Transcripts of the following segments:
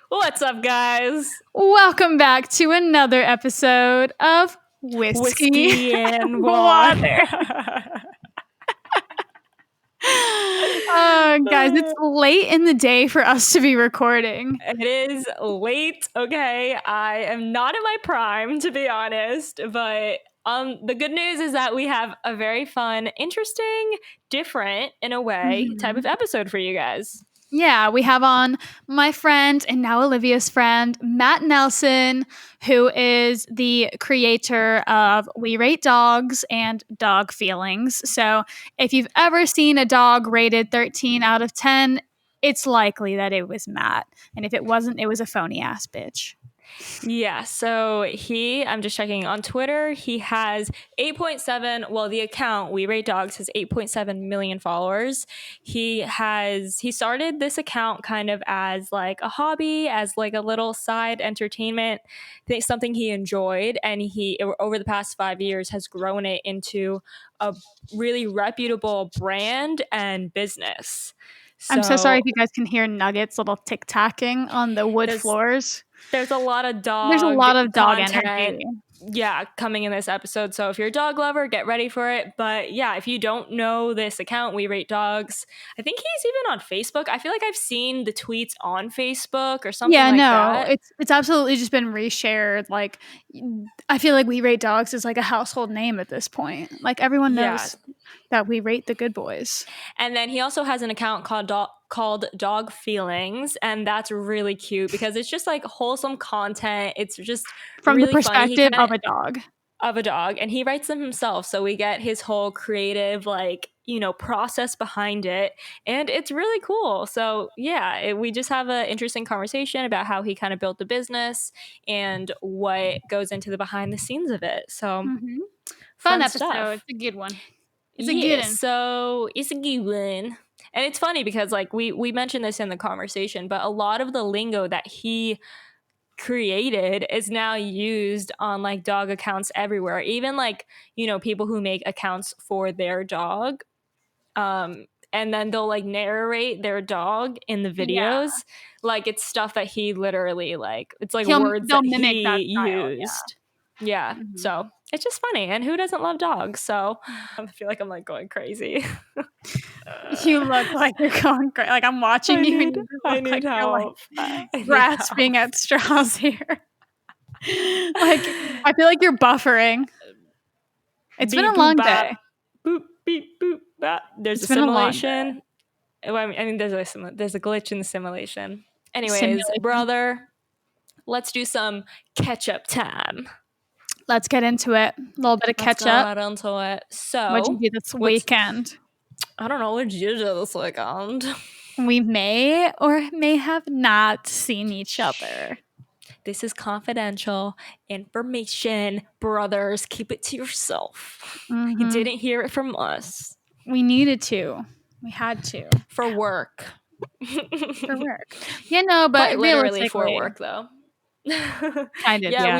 What's up, guys? Welcome back to another episode of Whiskey and Water. Guys, it's late in the day for us to be recording. It is late, okay? I am not in my prime, to be honest, but the good news is that we have a very fun, interesting, different, in a way, type of episode for you guys. Yeah, we have on my friend and now Olivia's friend, Matt Nelson, who is the creator of We Rate Dogs and Dog Feelings. So if you've ever seen a dog rated 13 out of 10, it's likely that it was Matt. And if it wasn't, it was a phony ass bitch. Yeah, so I'm just checking on Twitter, he has 8.7, well, the account We Rate Dogs has 8.7 million followers. He started this account kind of as like a hobby, as like a little side entertainment, something he enjoyed, and he, over the past 5 years, has grown it into a really reputable brand and business. I'm so sorry if you guys can hear Nuggets little tic-tacking on the wood floors. There's a lot of dog content, energy. Yeah, coming in this episode. So if you're a dog lover, get ready for it. But yeah, if you don't know this account, We Rate Dogs, I think he's even on Facebook. I feel like I've seen the tweets on Facebook or something that. It's absolutely just been reshared. Like, I feel like We Rate Dogs is like a household name at this point. Like, everyone knows that we rate the good boys. And then he also has an account called Dog Feelings, and that's really cute because it's just like wholesome content. It's just from really the perspective of a dog, and he writes them himself, so we get his whole creative process behind it, and it's really cool. So yeah, we just have an interesting conversation about how he kind of built the business and what goes into the behind the scenes of it. So fun episode stuff. It's a good one. It's a good one. So it's a good one. And it's funny because like we mentioned this in the conversation, but a lot of the lingo that he created is now used on like dog accounts everywhere. Even like, people who make accounts for their dog. And then they'll like narrate their dog in the videos. Yeah. Like it's stuff that he literally it's like words that he used. Yeah. So it's just funny. And who doesn't love dogs? So I feel like I'm like going crazy. You look like you're going crazy. Like I'm watching you and I need help. You're grasping at straws here. Like I feel like you're buffering. It's been a long day. Boop, beep, boop, bop. There's a simulation. I mean, there's a glitch in the simulation. Anyways, brother, let's do some catch-up time. Let's get into it. A little bit of catch-up. Let's get into it. So, what'd you do this weekend? I don't know. What did you do this weekend? We may or may have not seen each other. This is confidential information, brothers. Keep it to yourself. You didn't hear it from us. We needed to. We had to. For work. For work. But quite literally for work, though. Kind of, yeah.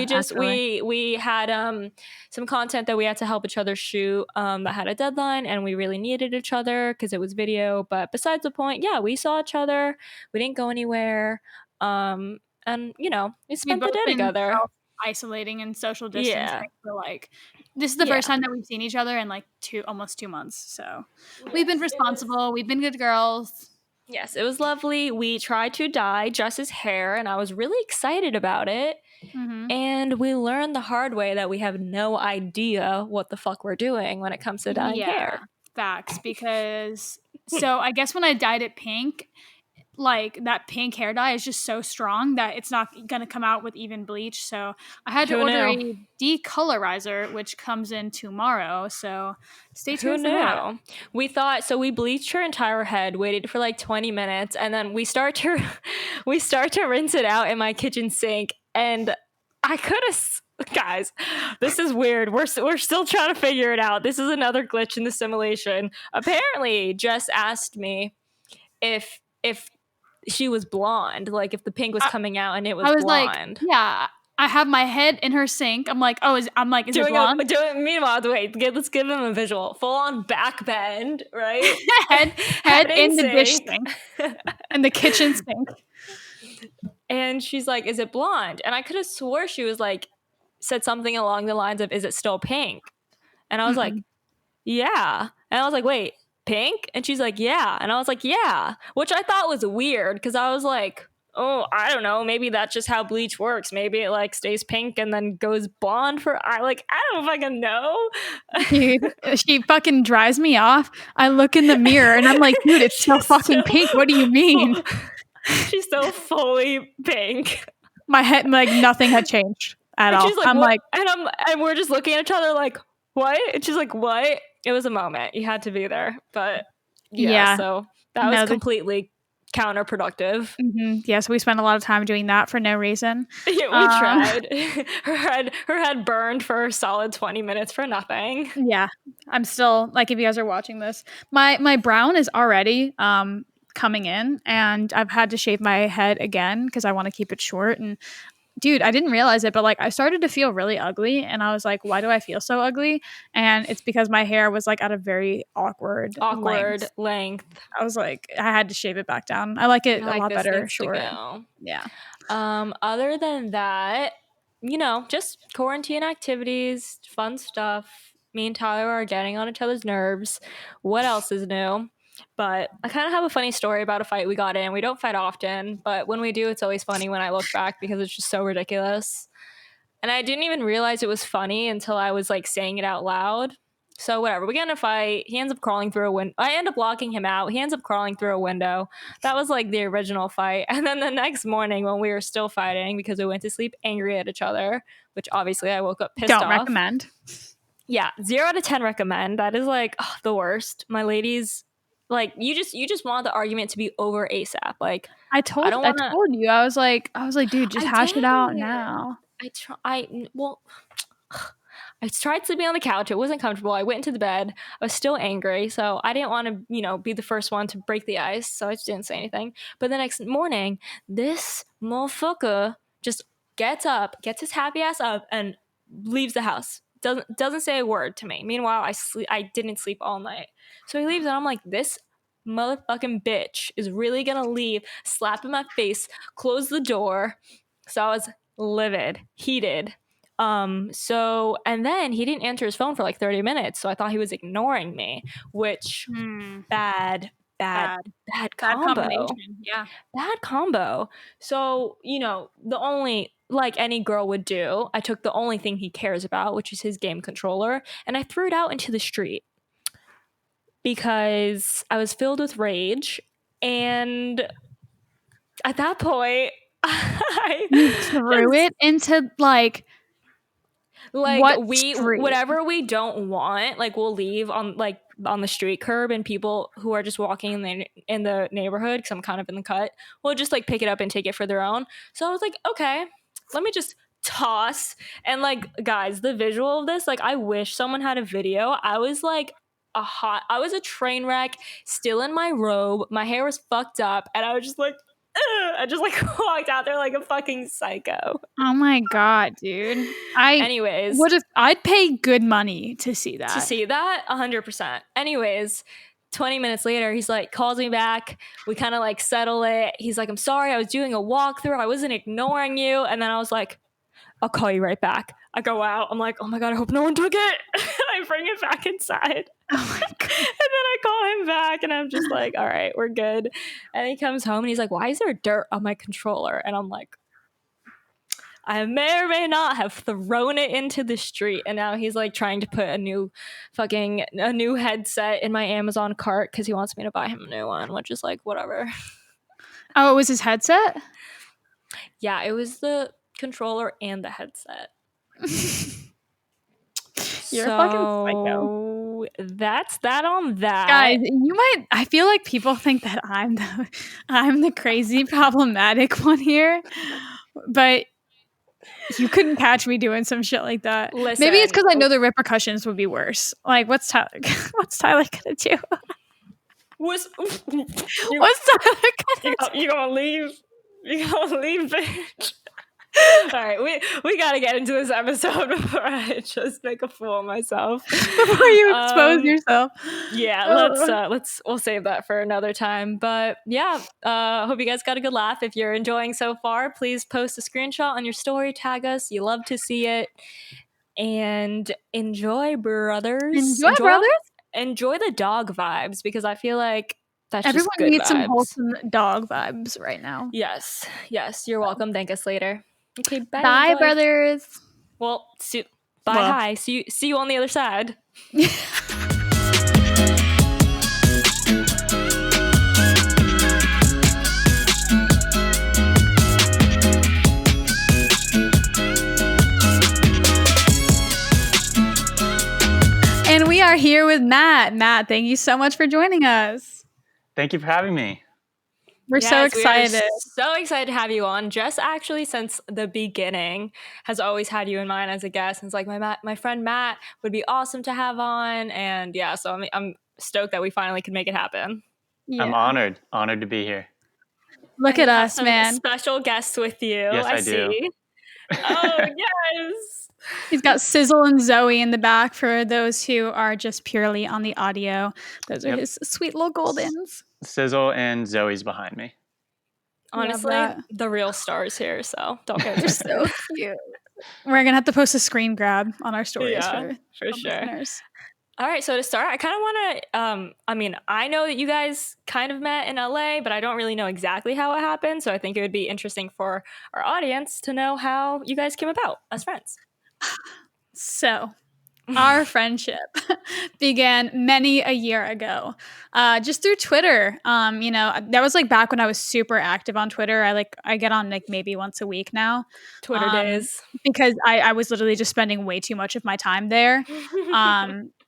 We had some content that we had to help each other shoot that had a deadline, and we really needed each other because it was video. But besides the point, we saw each other. We didn't go anywhere. And we spent the day together. Isolating and social distancing for like this is the first time that we've seen each other in like almost 2 months. So we've been responsible. We've been good girls. Yes, it was lovely. We tried to dye Jess's hair, and I was really excited about it. And we learned the hard way that we have no idea what the fuck we're doing when it comes to dyeing hair. Facts, because so I guess when I dyed it pink, like that pink hair dye is just so strong that it's not going to come out with even bleach. So I had to order a decolorizer, which comes in tomorrow. So stay tuned for that. We thought, so we bleached her entire head, waited for like 20 minutes, and then we start to rinse it out in my kitchen sink. And I could have, guys, this is weird. We're still trying to figure it out. This is another glitch in the simulation. Apparently, Jess asked me if she was blonde, like if the pink was coming out and it was blonde. Like, I have my head in her sink. I'm like, is it blonde? Meanwhile, wait, let's give him a visual. Full on back bend, right? head in the dish sink. And the kitchen sink. And she's like, is it blonde? And I could have swore she was like, said something along the lines of, is it still pink? And I was like, yeah. And I was like, wait, pink? And she's like, yeah. And I was like, yeah. Which I thought was weird because I was like, oh, I don't know. Maybe that's just how bleach works. Maybe it like stays pink and then goes blonde for I don't fucking know. Dude, she fucking dries me off. I look in the mirror and I'm like, dude, it's still fucking pink. What do you mean? She's still fully pink. My head, like nothing had changed at all. She's like, I'm what? And we're just looking at each other like, what? And she's like, what? It was a moment. You had to be there. But yeah. So that was completely counterproductive. Yeah, so we spent a lot of time doing that for no reason. Yeah, we tried. Her head burned for a solid 20 minutes for nothing. Yeah. I'm still, like, if you guys are watching this, my brown is already coming in, and I've had to shave my head again because I want to keep it short. And dude, I didn't realize it, but like I started to feel really ugly, and I was like, why do I feel so ugly? And it's because my hair was like at a very awkward length. I was like, I had to shave it back down. I like it a lot better short. Yeah. Other than that, just quarantine activities, fun stuff. Me and Tyler are getting on each other's nerves. What else is new? But I kind of have a funny story about a fight we got in. We don't fight often, but when we do, it's always funny when I look back because it's just so ridiculous. And I didn't even realize it was funny until I was like saying it out loud. So whatever, we get in a fight. He ends up crawling through a window. I end up locking him out. He ends up crawling through a window. That was like the original fight. And then the next morning when we were still fighting because we went to sleep angry at each other, which obviously I woke up pissed off. Don't recommend. Yeah, 0 out of 10 recommend. That is like the worst. My ladies, like you just want the argument to be over ASAP. Like I told you. I was like, dude, just hash it out now. I tried sleeping on the couch. It wasn't comfortable. I went into the bed. I was still angry, so I didn't want to, be the first one to break the ice. So I just didn't say anything. But the next morning, this motherfucker just gets up, gets his happy ass up, and leaves the house. Doesn't say a word to me. Meanwhile, I didn't sleep all night. So he leaves, and I'm like, this motherfucking bitch is really gonna leave, slap in my face, close the door. So I was livid, heated. And then he didn't answer his phone for like 30 minutes. So I thought he was ignoring me, which bad combo. Yeah. Bad combo. So, the only, like any girl would do, I took the only thing he cares about, which is his game controller, and I threw it out into the street because I was filled with rage. And at that point, you threw it into whatever we don't want, like we'll leave on the street curb, and people who are just walking in the neighborhood, because I'm kind of in the cut, will just like pick it up and take it for their own. So I was like, okay, let me just toss. And like, guys, the visual of this, like, I wish someone had a video. I was like I was a train wreck, still in my robe, my hair was fucked up, and I was just like, I just like walked out there like a fucking psycho. Oh my god, dude! I'd pay good money to see that. 100%. Anyways, 20 minutes later, he's like, calls me back. We kind of like settle it. He's like, I'm sorry, I was doing a walkthrough. I wasn't ignoring you. And then I was like, I'll call you right back. I go out. I'm like, oh my god, I hope no one took it. I bring it back inside. Oh my god. And then I call him back, and I'm just like, all right, we're good. And he comes home, and he's like, why is there dirt on my controller? And I'm like, I may or may not have thrown it into the street. And now he's like trying to put a new headset in my Amazon cart because he wants me to buy him a new one, which is like, whatever. Oh, it was his headset? Yeah, it was the controller and the headset. You're a fucking psycho. That's that on that. Guys, I feel like people think that I'm the crazy problematic one here, but you couldn't catch me doing some shit like that. Listen, maybe it's because I know the repercussions would be worse. Like, what's Tyler gonna do? What's Tyler gonna do? You gonna leave? You gonna leave, bitch? All right, we got to get into this episode before I just make a fool of myself. Before you expose yourself. Yeah, we'll save that for another time. But yeah, hope you guys got a good laugh. If you're enjoying so far, please post a screenshot on your story, tag us. You love to see it. And enjoy, brothers. Enjoy, brothers. Enjoy the dog vibes, because I feel like that's Everyone just good needs vibes. some wholesome dog vibes right now. Yes, you're welcome. Thank us later. Okay, bye. Bye, brothers. Well, hi. See you on the other side. And we are here with Matt. Matt, thank you so much for joining us. Thank you for having me. We're so excited. We're so excited to have you on. Just actually since the beginning has always had you in mind as a guest. And it's like my friend Matt would be awesome to have on. And yeah, so I'm stoked that we finally could make it happen. Yeah. I'm honored to be here. Look at us, man. Special guests with you. Yes, I do. See. Oh, yes. He's got Sizzle and Zoe in the back for those who are just purely on the audio. Those are his sweet little goldens. Sizzle and Zoe's behind me. Honestly, the real stars here, so don't get They're so cute. We're going to have to post a screen grab on our stories for sure. Listeners. All right, so to start, I kind of want to, I know that you guys kind of met in LA, but I don't really know exactly how it happened. So I think it would be interesting for our audience to know how you guys came about as friends. So our friendship began many a year ago, just through Twitter. That was like back when I was super active on Twitter. I get on like maybe once a week now. Twitter days. Because I was literally just spending way too much of my time there.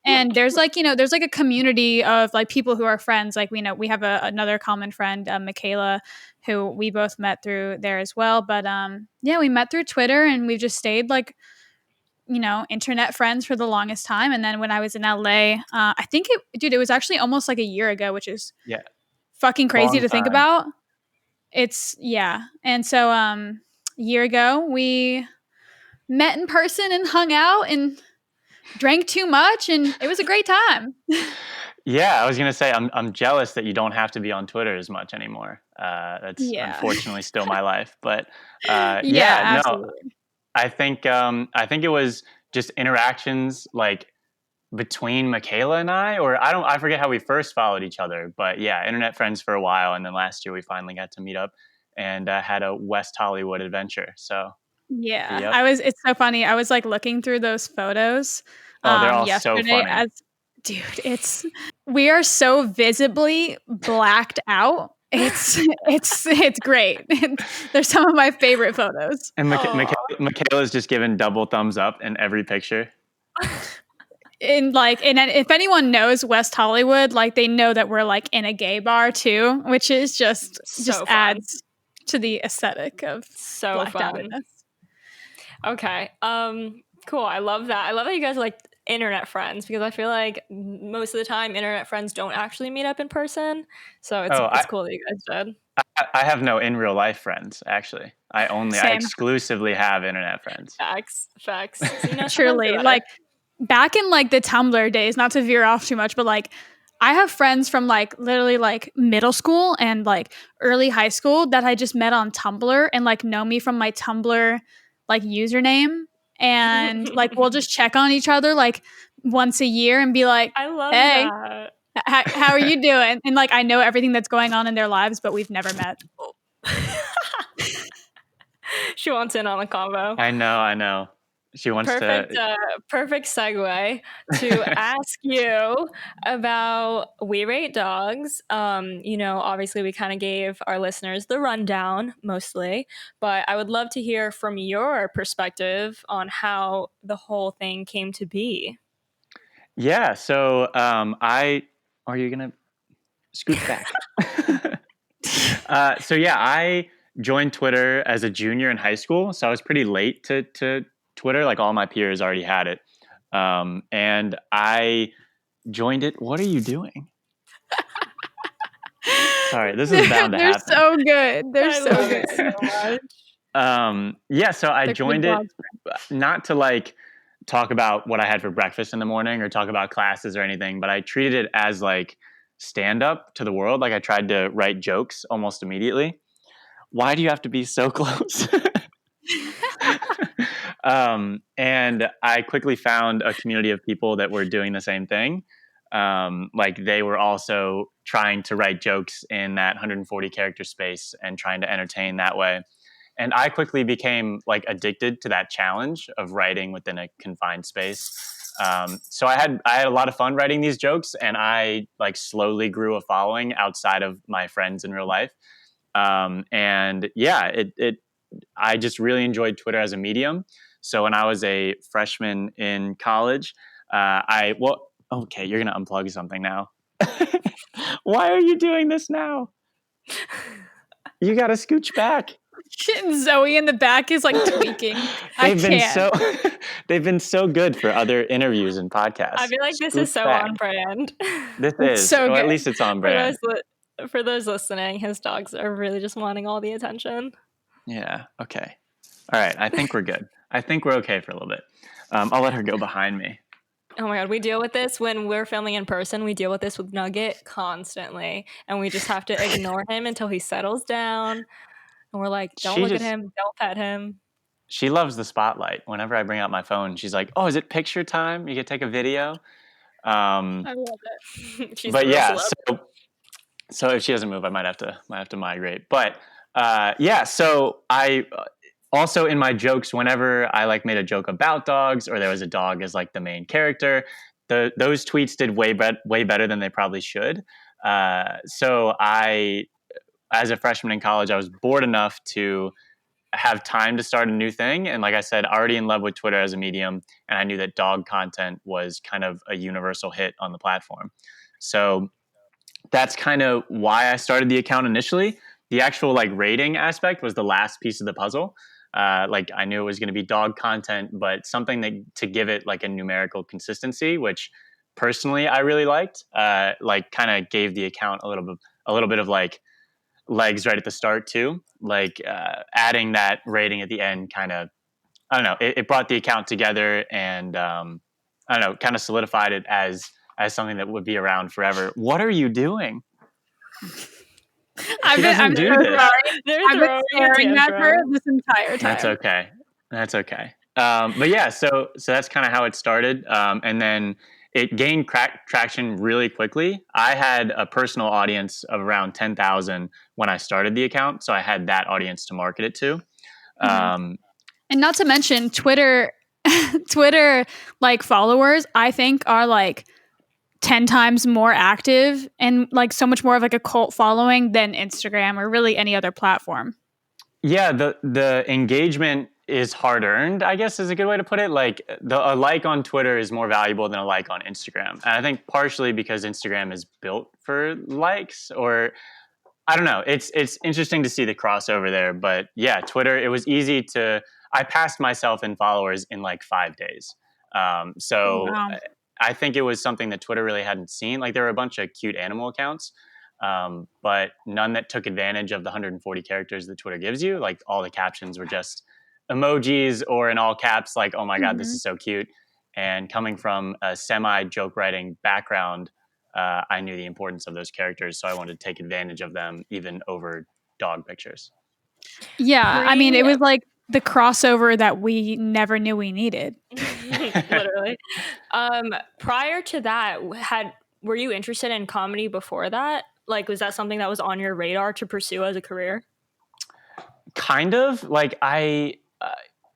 And there's like a community of like people who are friends. Like, we have another common friend, Michaela, who we both met through there as well. But we met through Twitter, and we've just stayed like, internet friends for the longest time. And then when I was in LA, I think it was actually almost like a year ago, which is fucking crazy to think about. And so a year ago we met in person and hung out and drank too much, and it was a great time. Yeah, I was gonna say I'm jealous that you don't have to be on Twitter as much anymore. That's unfortunately still my life, but absolutely. No, I think it was just interactions like between Michaela and I forget how we first followed each other, but yeah, internet friends for a while, and then last year we finally got to meet up and had a West Hollywood adventure. So it's so funny. I was like looking through those photos. They're all yesterday so funny. We are so visibly blacked out. It's great. They're some of my favorite photos. And Michaela's just given double thumbs up in every picture. And if anyone knows West Hollywood, like they know that we're like in a gay bar too, which is just adds to the aesthetic of blacked outness. Okay. Cool. I love that. I love that you guys are like internet friends, because I feel like most of the time internet friends don't actually meet up in person. So it's cool that you guys did. I have no in real life friends, actually. I exclusively have internet friends. Facts. Truly. Like back in like the Tumblr days, not to veer off too much, but like I have friends from like literally like middle school and like early high school that I just met on Tumblr and like know me from my Tumblr like username. And like we'll just check on each other like once a year and be like, I love that. How are you doing? And like I know everything that's going on in their lives, but we've never met. She wants in on a convo. I know. She wants perfect segue to ask you about We Rate Dogs. Obviously we kind of gave our listeners the rundown mostly, but I would love to hear from your perspective on how the whole thing came to be. Yeah. So are you gonna scoot back? I joined Twitter as a junior in high school, so I was pretty late to Twitter. Like all my peers already had it, and I joined it. What are you doing? Sorry, this is bound to happen. They're so good. They're so good. So much. Yeah, so I joined it not to like talk about what I had for breakfast in the morning or talk about classes or anything, but I treated it as like stand up to the world. Like I tried to write jokes almost immediately. Why do you have to be so close? And I quickly found a community of people that were doing the same thing. Like they were also trying to write jokes in that 140 character space and trying to entertain that way. And I quickly became like addicted to that challenge of writing within a confined space. So I had a lot of fun writing these jokes, and I like slowly grew a following outside of my friends in real life. And yeah, it I just really enjoyed Twitter as a medium. So when I was a freshman in college, okay, you're gonna unplug something now. Why are you doing this now? You gotta scooch back. Zoe in the back is like tweaking. They've been so good for other interviews and podcasts. I feel like this is so on brand. This is so good. At least it's on brand. For those listening, his dogs are really just wanting all the attention. Yeah. Okay. All right. I think we're good. I think we're okay for a little bit. I'll let her go behind me. Oh my God, we deal with this when we're filming in person. We deal with this with Nugget constantly, and we just have to ignore him until he settles down. And we're like, don't look at him, don't pet him. She loves the spotlight. Whenever I bring out my phone, she's like, "Oh, is it picture time? You can take a video." I love it. She's but yeah, so if she doesn't move, I might have to migrate. But yeah, so I also in my jokes, whenever I like made a joke about dogs or there was a dog as like the main character, those tweets did way better than they probably should. So I, as a freshman in college, I was bored enough to have time to start a new thing. And like I said, already in love with Twitter as a medium. And I knew that dog content was kind of a universal hit on the platform. So that's kind of why I started the account initially. The actual like rating aspect was the last piece of the puzzle. Like I knew it was going to be dog content, but something that to give it like a numerical consistency, which personally I really liked, like kind of gave the account a little bit of like legs right at the start too. Like adding that rating at the end kind of, I don't know, it brought the account together and I don't know, kind of solidified it as something that would be around forever. What are you doing? I've been staring at her this entire time. That's okay. But yeah, so that's kind of how it started. And then it gained traction really quickly. I had a personal audience of around 10,000 when I started the account. So I had that audience to market it to. And not to mention Twitter like followers, I think are like 10 times more active and like so much more of like a cult following than Instagram or really any other platform. Yeah, the engagement is hard earned, I guess is a good way to put it. Like a like on Twitter is more valuable than a like on Instagram. And I think partially because Instagram is built for likes, or I don't know. It's interesting to see the crossover there. But yeah, Twitter, it was easy I passed myself in followers in like 5 days. So wow. I think it was something that Twitter really hadn't seen. Like there were a bunch of cute animal accounts, but none that took advantage of the 140 characters that Twitter gives you. Like all the captions were just emojis or in all caps, like, oh my God, this is so cute. And coming from a semi-joke writing background, I knew the importance of those characters. So I wanted to take advantage of them even over dog pictures. Yeah, I mean, it was like the crossover that we never knew we needed. Literally. Prior to that, were you interested in comedy before that? Like, was that something that was on your radar to pursue as a career? Kind of. Like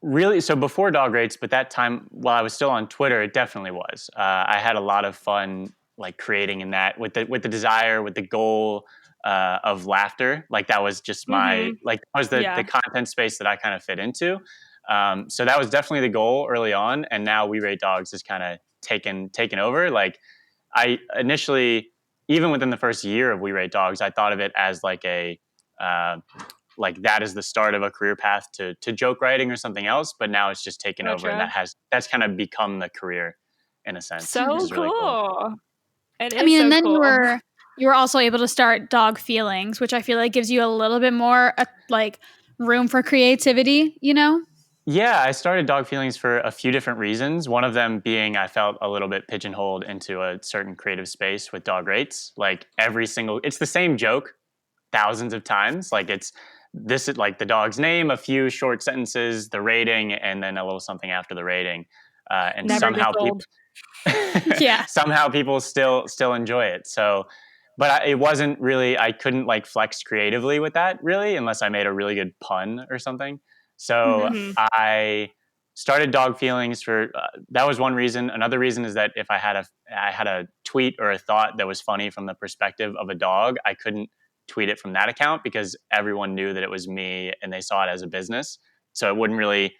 really, so before Dog Rates, but that time while I was still on Twitter, it definitely was. I had a lot of fun like creating in that with the desire, with the goal of laughter. Like that was just my like that was the content space that I kind of fit into. So that was definitely the goal early on, and now We Rate Dogs has kind of taken over. Like I initially, even within the first year of We Rate Dogs, I thought of it as like a like that is the start of a career path to joke writing or something else. But now it's just taken over, and that's kind of become the career in a sense. So cool. Really cool. I mean, and then cool. you were also able to start Dog Feelings, which I feel like gives you a little bit more like room for creativity, you know? Yeah, I started Dog Feelings for a few different reasons. One of them being I felt a little bit pigeonholed into a certain creative space with dog rates. Like it's the same joke thousands of times. Like this is like the dog's name, a few short sentences, the rating, and then a little something after the rating. And Never gets old. Yeah. somehow people still enjoy it. So, but it wasn't really. I couldn't like flex creatively with that really, unless I made a really good pun or something. So I started Dog Feelings for that was one reason. Another reason is that if I had a tweet or a thought that was funny from the perspective of a dog, I couldn't tweet it from that account because everyone knew that it was me and they saw it as a business. So it wouldn't really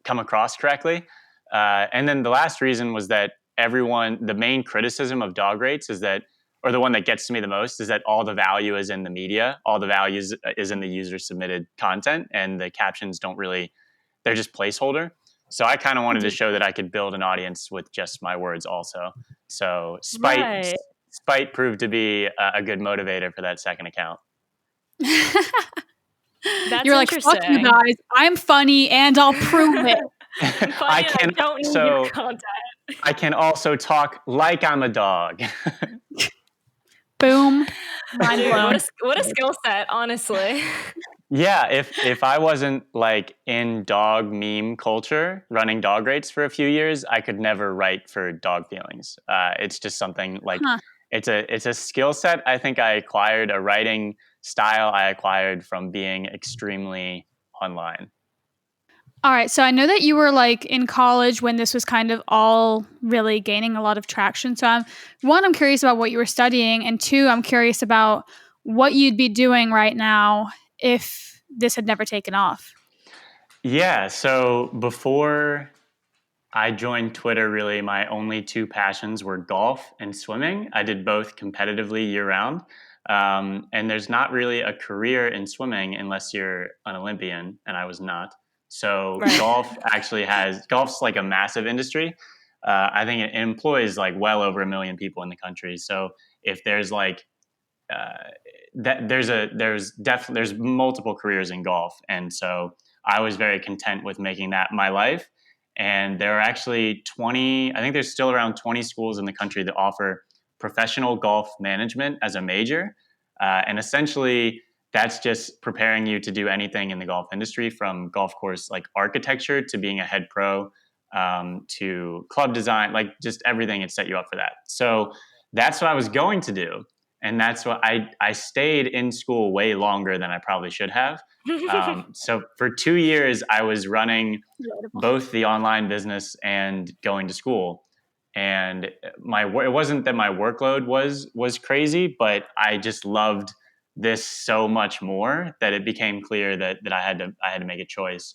come across correctly. And then the last reason was that the main criticism of dog rates is that, or the one that gets to me the most, is that all the value is in the media, all the value is in the user submitted content, and the captions they're just placeholder. So I kind of wanted to show that I could build an audience with just my words also. So spite proved to be a good motivator for that second account. You're like, fuck you guys, I'm funny and I'll prove it. I can also talk like I'm a dog. Boom. Mind blown. What a skill set, honestly. Yeah, if I wasn't like in dog meme culture, running dog rates for a few years, I could never write for Dog Feelings. It's just something like it's a skill set. I think I acquired a writing style I acquired from being extremely online. All right, so I know that you were like in college when this was kind of all really gaining a lot of traction. So I'm curious about what you were studying, and two, I'm curious about what you'd be doing right now if this had never taken off. Yeah, so before I joined Twitter, really my only two passions were golf and swimming. I did both competitively year round. And there's not really a career in swimming unless you're an Olympian, and I was not. So golf's like a massive industry. I think it employs like well over 1 million people in the country. So if there's like there's multiple careers in golf, and so I was very content with making that my life. And there are actually 20, I think there's still around 20 schools in the country that offer professional golf management as a major. And essentially, that's just preparing you to do anything in the golf industry, from golf course like architecture to being a head pro, to club design, like just everything. It set you up for that. So that's what I was going to do. And that's what I stayed in school way longer than I probably should have. So for 2 years, I was running both the online business and going to school. And it wasn't that my workload was crazy, but I just loved this so much more that it became clear that I had to make a choice.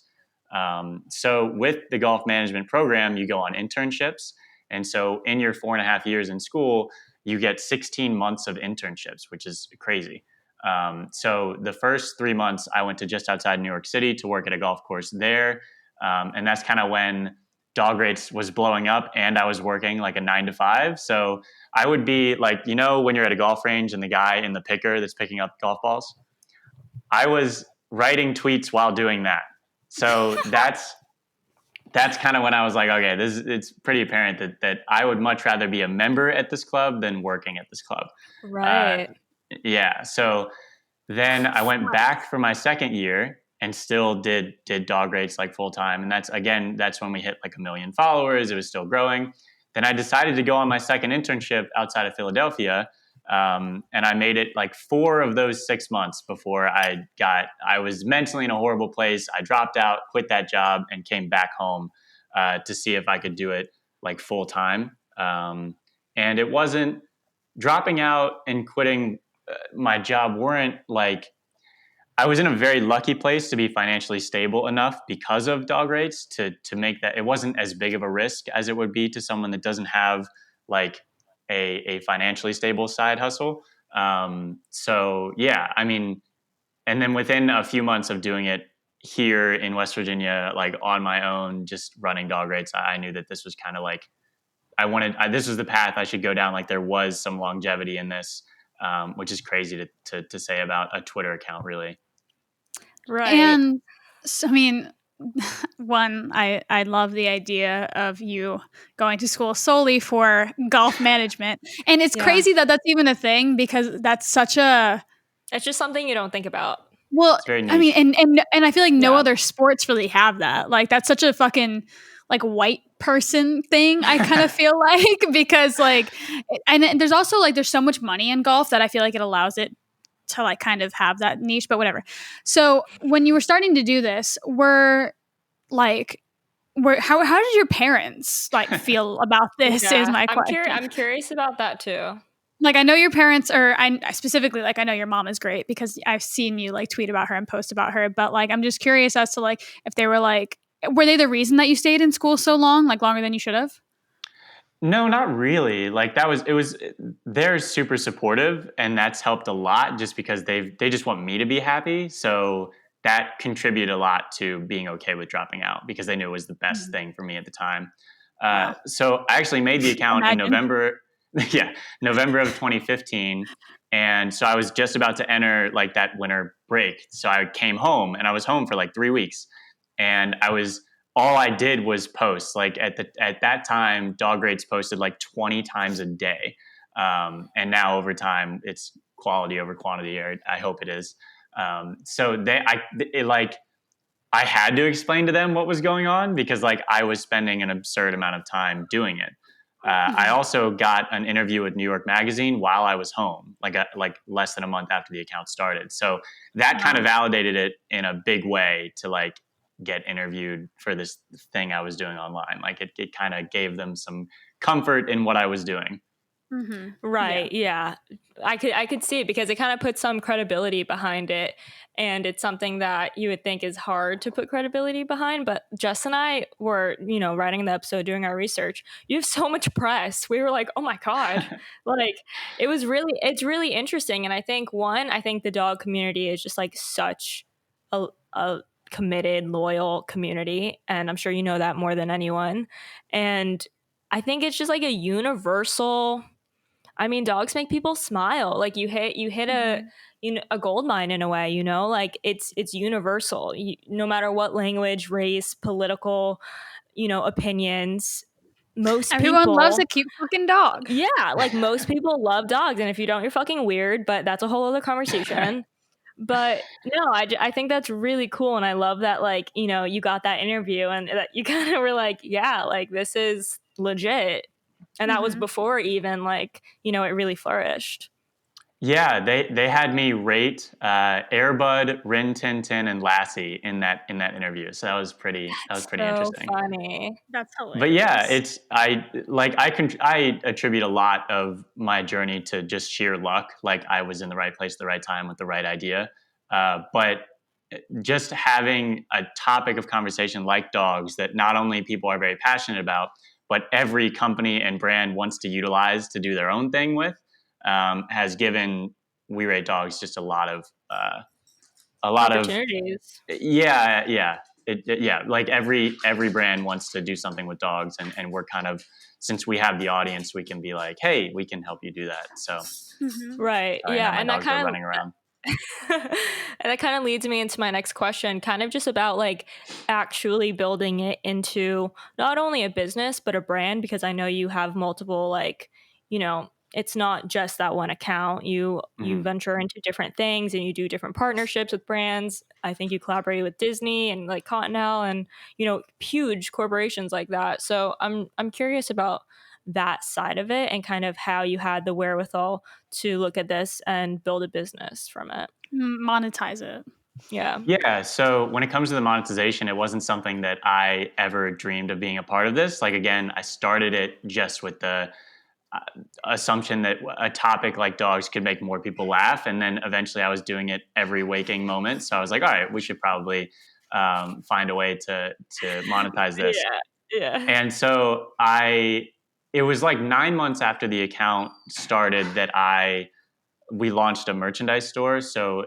So with the golf management program, you go on internships. And so in your 4.5 years in school, you get 16 months of internships, which is crazy. So the first 3 months, I went to just outside New York City to work at a golf course there. And that's kind of when dog rates was blowing up and I was working like a 9 to 5. So I would be like, when you're at a golf range and the guy in the picker that's picking up golf balls, I was writing tweets while doing that. So that's kind of when I was like, okay, it's pretty apparent that I would much rather be a member at this club than working at this club. Right. Yeah. So then I went back for my second year and still did dog rates like full time. And that's when we hit like 1 million followers. It was still growing. Then I decided to go on my second internship outside of Philadelphia. And I made it like 4 of those 6 months before I was mentally in a horrible place. I dropped out, quit that job, and came back home to see if I could do it like full time. And it wasn't dropping out and quitting my job weren't like, I was in a very lucky place to be financially stable enough because of dog rates to make that it wasn't as big of a risk as it would be to someone that doesn't have like a financially stable side hustle. So yeah, I mean, and then within a few months of doing it here in West Virginia, like on my own, just running dog rates, I knew that this was kind of like, this was the path I should go down. Like there was some longevity in this, which is crazy to say about a Twitter account, really. Right. And so, I mean, one, I love the idea of you going to school solely for golf management. And it's crazy that that's even a thing, because that's such a... It's just something you don't think about. Well, It's very niche. I mean, and I feel like no other sports really have that. Like, that's such a fucking like white person thing, I kind of feel like, because like, and there's also like, there's so much money in golf that I feel like it allows it to like kind of have that niche, but whatever. So when you were starting to do this, how did your parents like feel about this? Is my question. I'm curious about that too. Like, I know your parents, or I specifically, like, I know your mom is great because I've seen you like tweet about her and post about her, but like, I'm just curious as to like, if they were like, were they the reason that you stayed in school so long, like longer than you should have? No, not really. Like they're super supportive, and that's helped a lot just because they just want me to be happy. So that contributed a lot to being okay with dropping out because they knew it was the best thing for me at the time. Wow. So I actually made the account in Imagine. November, yeah, November of 2015. And so I was just about to enter like that winter break. So I came home and I was home for like 3 weeks. And all I did was post. Like at that time, dog rates posted like 20 times a day. And now over time, it's quality over quantity, or I hope it is. So I had to explain to them what was going on because like I was spending an absurd amount of time doing it. I also got an interview with New York Magazine while I was home, like less than a month after the account started. So that kind of validated it in a big way to like get interviewed for this thing I was doing online. Like it kind of gave them some comfort in what I was doing. Mm-hmm. Right. Yeah. I could see it because it kind of puts some credibility behind it. And it's something that you would think is hard to put credibility behind. But Jess and I were, writing the episode, doing our research. You have so much press. We were like, oh my God. Like it's really interesting. And I think the dog community is just like such a committed, loyal community. And I'm sure you know that more than anyone. And I think it's just like a universal. I mean, dogs make people smile. Like you hit a gold mine in a way, like it's universal. No matter what language, race, political, opinions, Everyone loves a cute fucking dog. Yeah, like most people love dogs, and if you don't, you're fucking weird. But that's a whole other conversation. But no, I think that's really cool, and I love that you got that interview and that you kind of were like, yeah, like this is legit. And that was before even it really flourished. Yeah, they had me rate Airbud, Rin Tin Tin, and Lassie in that interview. So that was pretty interesting. Funny. That's hilarious. But yeah, I attribute a lot of my journey to just sheer luck. Like I was in the right place at the right time with the right idea. But just having a topic of conversation like dogs that not only people are very passionate about, but every company and brand wants to utilize to do their own thing with, has given We Rate Dogs just a lot of opportunities. Yeah. Like every brand wants to do something with dogs, and we're kind of, since we have the audience, we can be like, hey, we can help you do that. So right, yeah, and that kind of running around. And that kind of leads me into my next question, kind of just about like actually building it into not only a business but a brand, because I know you have multiple it's not just that one account. You venture into different things and you do different partnerships with brands. I think you collaborated with Disney and like Cottonelle and huge corporations like that. So I'm curious about that side of it and kind of how you had the wherewithal to look at this and build a business from it. Monetize it. Yeah. So when it comes to the monetization, it wasn't something that I ever dreamed of being a part of this. Like, again, I started it just with the assumption that a topic like dogs could make more people laugh. And then eventually I was doing it every waking moment. So I was like, all right, we should probably find a way to monetize this. Yeah. And so it was like 9 months after the account started that we launched a merchandise store. So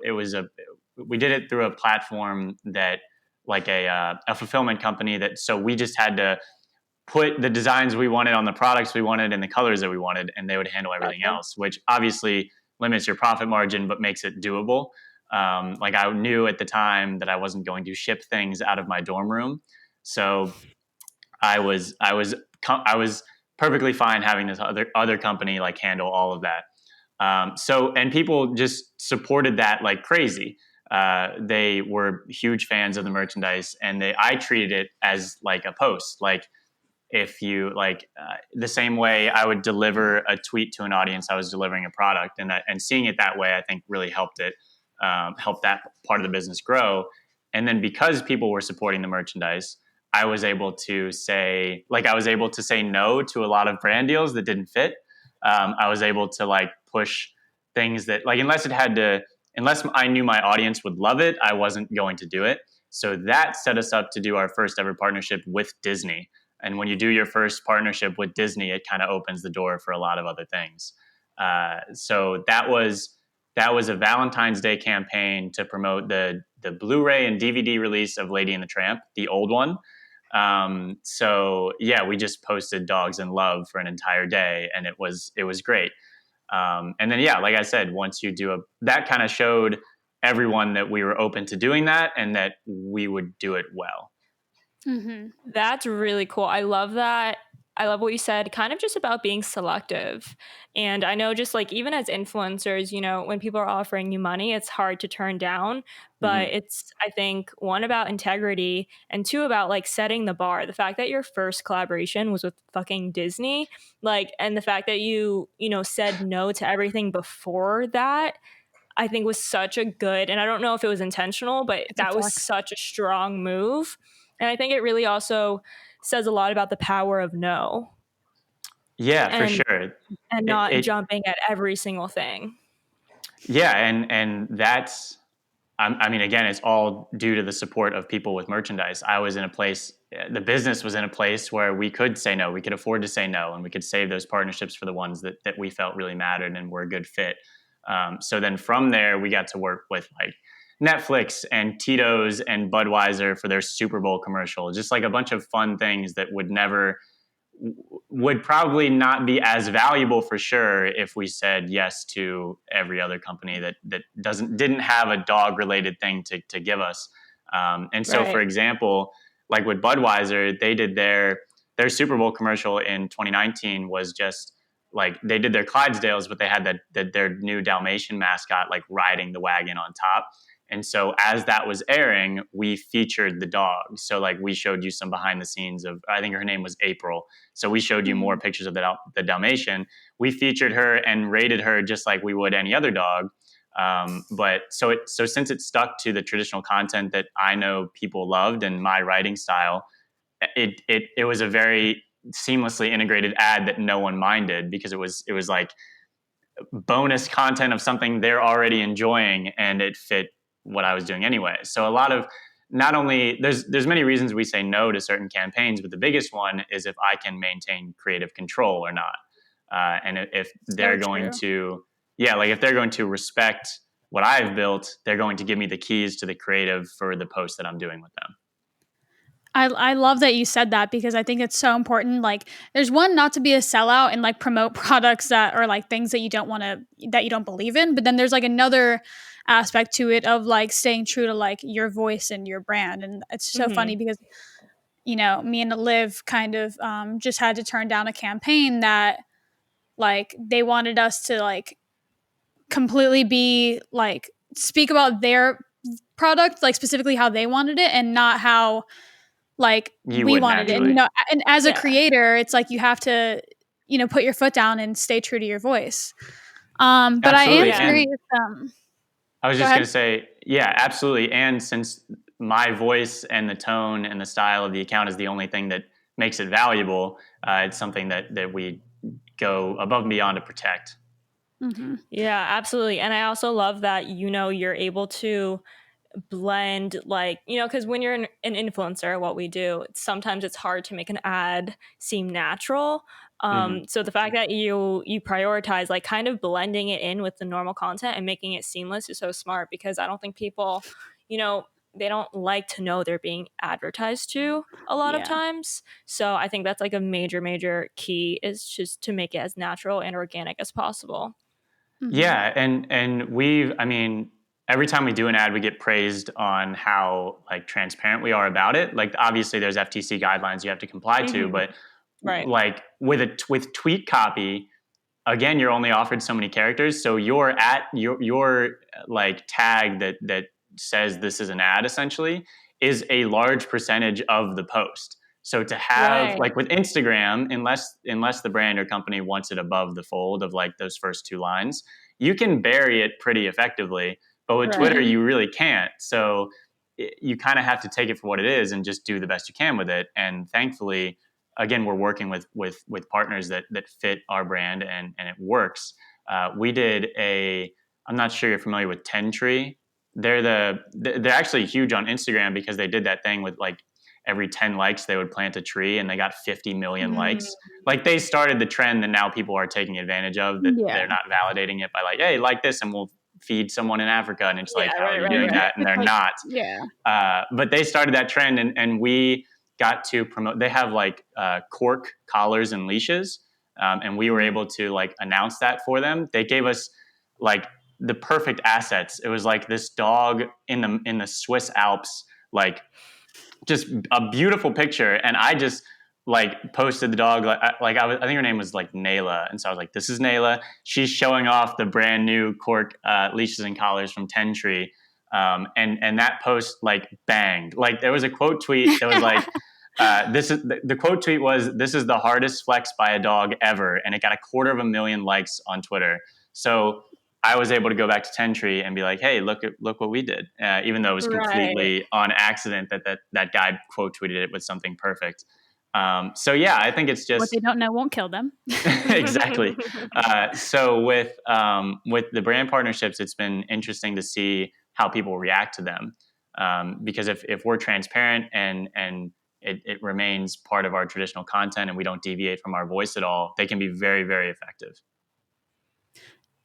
we did it through a platform that like a fulfillment company so we just had to put the designs we wanted on the products we wanted and the colors that we wanted, and they would handle everything else, which obviously limits your profit margin, but makes it doable. Like I knew at the time that I wasn't going to ship things out of my dorm room, so I was perfectly fine having this other company like handle all of that. And people just supported that like crazy. They were huge fans of the merchandise, and I treated it as like a post. Like if you like the same way I would deliver a tweet to an audience, I was delivering a product, and seeing it that way, I think really helped help that part of the business grow. And then because people were supporting the merchandise, I was able to say no to a lot of brand deals that didn't fit. I was able to like push things that like unless I knew my audience would love it, I wasn't going to do it. So that set us up to do our first ever partnership with Disney. And when you do your first partnership with Disney, it kind of opens the door for a lot of other things. So that was a Valentine's Day campaign to promote the Blu-ray and DVD release of Lady and the Tramp, the old one. So yeah, we just posted Dogs in Love for an entire day, and it was great. And then yeah, like I said, once you do that kind of showed everyone that we were open to doing that and that we would do it well. Mm-hmm. That's really cool. I love that. I love what you said, kind of just about being selective. And I know just like even as influencers, you know, when people are offering you money, it's hard to turn down. But it's, I think, one, about integrity, and two, about like setting the bar. The fact that your first collaboration was with fucking Disney, like, and the fact that you know, said no to everything before that, I think was such a good, and I don't know if it was intentional, but that was such a strong move. And I think it really also says a lot about the power of no. Yeah, for sure. And not jumping at every single thing. Yeah, and that's, I mean, again, it's all due to the support of people with merchandise. I was in a place, the business was in a place where we could say no, we could afford to say no, and we could save those partnerships for the ones that we felt really mattered and were a good fit. So then from there, we got to work with like Netflix and Tito's and Budweiser for their Super Bowl commercial, just like a bunch of fun things that would probably not be as valuable for sure if we said yes to every other company that didn't have a dog related thing to give us. And so, for example, like with Budweiser, they did their Super Bowl commercial in 2019 was just like they did their Clydesdales, but they had their new Dalmatian mascot like riding the wagon on top. And so as that was airing, we featured the dog. So like we showed you some behind the scenes of, I think her name was April. So we showed you more pictures of the Dalmatian. We featured her and rated her just like we would any other dog. But so since it stuck to the traditional content that I know people loved and my writing style, it was a very seamlessly integrated ad that no one minded, because it was like bonus content of something they're already enjoying, and it fit what I was doing anyway. So a lot of, not only there's many reasons we say no to certain campaigns, but the biggest one is if I can maintain creative control or not. And if they're going to, like if they're going to respect what I've built, they're going to give me the keys to the creative for the post that I'm doing with them. I love that you said that, because I think it's so important. Like, there's one, not to be a sellout and like promote products that are like things that you don't believe in. But then there's like another aspect to it of like staying true to like your voice and your brand. And it's so funny because, you know, me and Liv kind of just had to turn down a campaign that like they wanted us to like completely be like speak about their product, like specifically how they wanted it and not how like we wanted it. And, you know, and as a creator, it's like you have to, you know, put your foot down and stay true to your voice. But absolutely. I am curious. I was just going to say, yeah, absolutely. And since my voice and the tone and the style of the account is the only thing that makes it valuable, it's something that we go above and beyond to protect. Mm-hmm. Yeah, absolutely. And I also love that, you know, you're able to blend, like, you know, because when you're an influencer, what we do, sometimes it's hard to make an ad seem natural. So the fact that you prioritize like kind of blending it in with the normal content and making it seamless is so smart, because I don't think people, you know, they don't like to know they're being advertised to a lot of times. So I think that's like a major key, is just to make it as natural and organic as possible. Yeah, and I mean, every time we do an ad, we get praised on how like transparent we are about it. Like obviously there's FTC guidelines you have to comply to, but like with tweet copy, again, you're only offered so many characters. So your like tag that says this is an ad essentially is a large percentage of the post. So to have like with Instagram, unless the brand or company wants it above the fold of like those first two lines, you can bury it pretty effectively. But with Twitter, you really can't. So you kind of have to take it for what it is and just do the best you can with it. And thankfully, again, we're working with partners that fit our brand and it works. We did I'm not sure you're familiar with 10 Tree. They're actually huge on Instagram because they did that thing with like every 10 likes they would plant a tree and they got 50 million likes. Like they started the trend that now people are taking advantage of, that they're not validating it by like, hey, like this and we'll feed someone in Africa. And it's like, how are you doing that? And they're not. But they started that trend and we got to promote. They have like cork collars and leashes. And we were able to like announce that for them. They gave us like the perfect assets. It was like this dog in the Swiss Alps, like just a beautiful picture. And I just like posted the dog. I think her name was like Nayla. And so I was like, this is Nayla. She's showing off the brand new cork leashes and collars from 10 Tree. And that post like banged. Like there was a quote tweet that was like, this is the quote tweet was, "This is the hardest flex by a dog ever," and it got 250,000 likes on Twitter. So I was able to go back to 10 Tree and be like, "Hey, look what we did," even though it was completely on accident that guy quote tweeted it with something perfect. So yeah, I think it's just what they don't know won't kill them. Exactly. So with the brand partnerships, it's been interesting to see how people react to them, because if we're transparent and it remains part of our traditional content and we don't deviate from our voice at all, they can be very, very effective.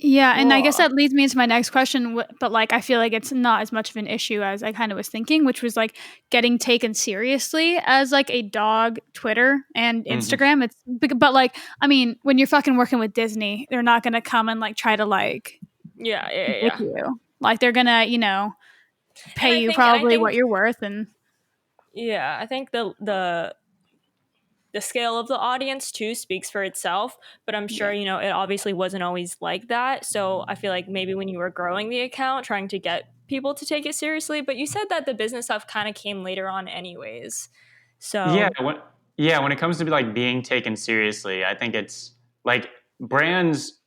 Yeah, and I guess that leads me into my next question, but like I feel like it's not as much of an issue as I kind of was thinking, which was like getting taken seriously as like a dog Twitter and Instagram. It's but like I mean, when you're fucking working with Disney, they're not gonna come and like try to like you. Like they're gonna pay you probably what you're worth and I think the scale of the audience too speaks for itself, but I'm sure it obviously wasn't always like that. So I feel like maybe when you were growing the account, trying to get people to take it seriously, but you said that the business stuff kind of came later on anyways. So when it comes to like being taken seriously, I think it's like brands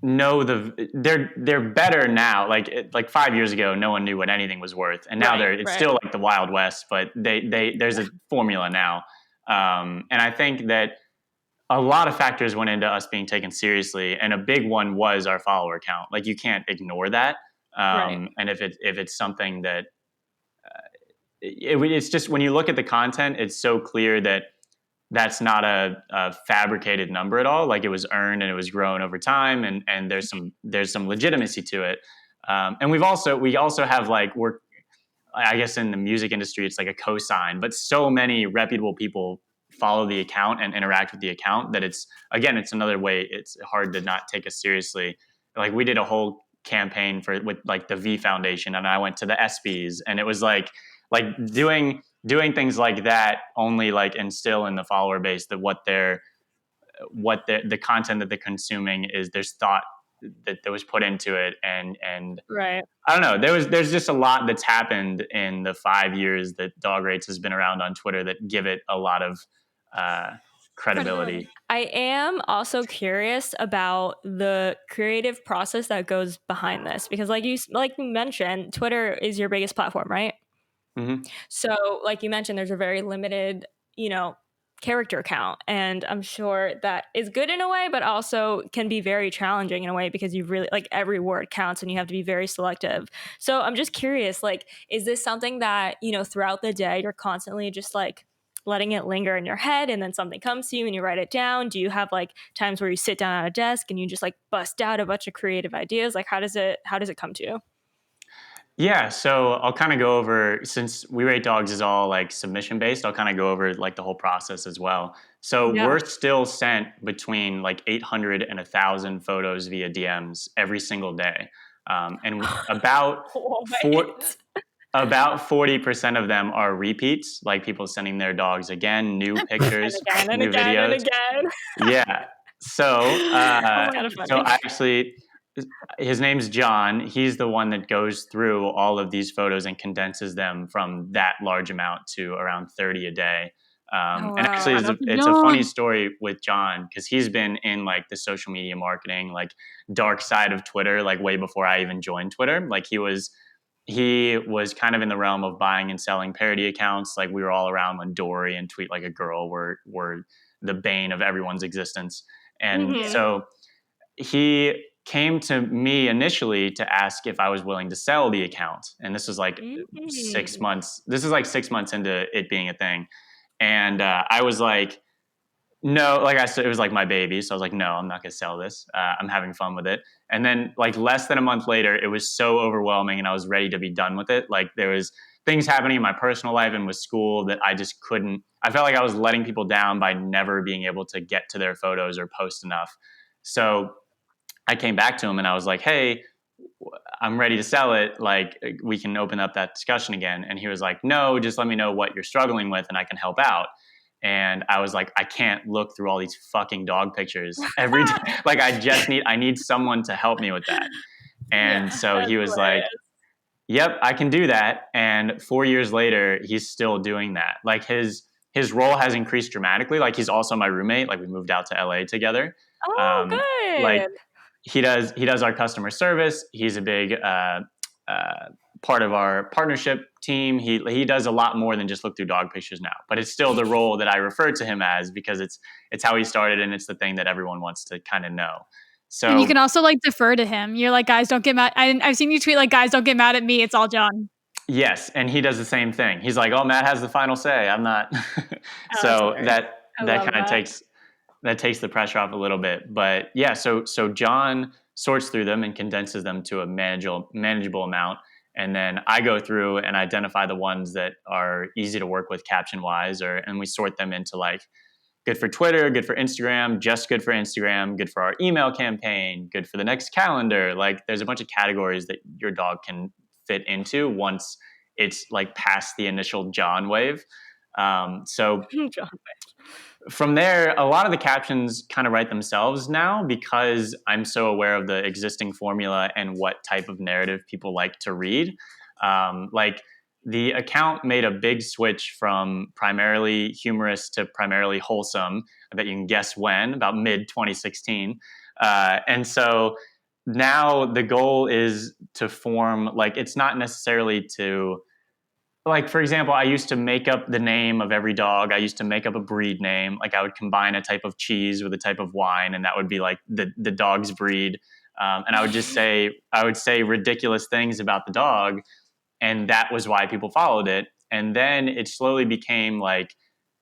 know they're better now. Like 5 years ago, no one knew what anything was worth, and now it's still like the Wild West, but there's a formula now. And I think that a lot of factors went into us being taken seriously, and a big one was our follower count. Like you can't ignore that. And if it's something that it's just when you look at the content, it's so clear that that's not a fabricated number at all. Like it was earned and it was grown over time, and there's some legitimacy to it. And we also have like I guess in the music industry, it's like a cosign, but so many reputable people follow the account and interact with the account that it's another way. It's hard to not take us seriously. Like we did a whole campaign with like the V Foundation, and I went to the ESPYs, and it was like doing things like that only like instill in the follower base that the content that they're consuming is there's thought that was put into it, and I don't know. There's just a lot that's happened in the 5 years that Dog Rates has been around on Twitter that give it a lot of credibility. I am also curious about the creative process that goes behind this, because like you mentioned, Twitter is your biggest platform, right? Mm-hmm. So like you mentioned, there's a very limited, character count, and I'm sure that is good in a way, but also can be very challenging in a way, because you really like every word counts and you have to be very selective. So I'm just curious, like, is this something that throughout the day you're constantly just like letting it linger in your head, and then something comes to you and you write it down? Do you have like times where you sit down at a desk and you just like bust out a bunch of creative ideas? Like how does it come to you? Yeah, so I'll kind of go over, since We Rate Dogs is all like submission based, I'll kind of go over like the whole process as well. So we're still sent between like 800 and 1,000 photos via DMs every single day. And about about 40% of them are repeats, like people sending their dogs again, new pictures, new videos. And again. Yeah. So, so I actually, his name's John. He's the one that goes through all of these photos and condenses them from that large amount to around 30 a day. And actually, it's a funny story with John because he's been in like the social media marketing, like dark side of Twitter, like way before I even joined Twitter. Like he was kind of in the realm of buying and selling parody accounts. Like we were all around when Dory and Tweet Like a Girl were the bane of everyone's existence. And so he came to me initially to ask if I was willing to sell the account. And this was like 6 months. This is like 6 months into it being a thing. And I was like, no, like I said, it was like my baby. So I was like, no, I'm not going to sell this. I'm having fun with it. And then like less than a month later, it was so overwhelming and I was ready to be done with it. Like there was things happening in my personal life and with school that I just couldn't. I felt like I was letting people down by never being able to get to their photos or post enough. So I came back to him and I was like, hey, I'm ready to sell it. Like we can open up that discussion again. And he was like, no, just let me know what you're struggling with and I can help out. And I was like, I can't look through all these fucking dog pictures every day. Like I need someone to help me with that. And so he was like, yep, I can do that. And 4 years later, he's still doing that. Like his role has increased dramatically. Like he's also my roommate. Like we moved out to LA together. Oh, good. Like he does our customer service. He's a big part of our partnership team. He does a lot more than just look through dog pictures now, but it's still the role that I refer to him as because it's how he started and it's the thing that everyone wants to kind of know. So and you can also like defer to him. You're like, guys, don't get mad. I've seen you tweet like, guys, don't get mad at me. It's all John. Yes, and he does the same thing. He's like, oh, Matt has the final say. I'm not. So that kind of takes the pressure off a little bit. But yeah, so John sorts through them and condenses them to a manageable amount. And then I go through and identify the ones that are easy to work with caption wise, and we sort them into like good for Twitter, good for Instagram, just good for Instagram, good for our email campaign, good for the next calendar. Like there's a bunch of categories that your dog can fit into once it's like past the initial John wave. So from there, a lot of the captions kind of write themselves now because I'm so aware of the existing formula and what type of narrative people like to read. Like the account made a big switch from primarily humorous to primarily wholesome. I bet you can guess when, about mid 2016. And so now the goal is to form, like, it's not necessarily to, like, for example, I used to make up the name of every dog. I used to make up a breed name. Like I would combine a type of cheese with a type of wine, and that would be like the dog's breed. And I would say ridiculous things about the dog, and that was why people followed it. And then it slowly became like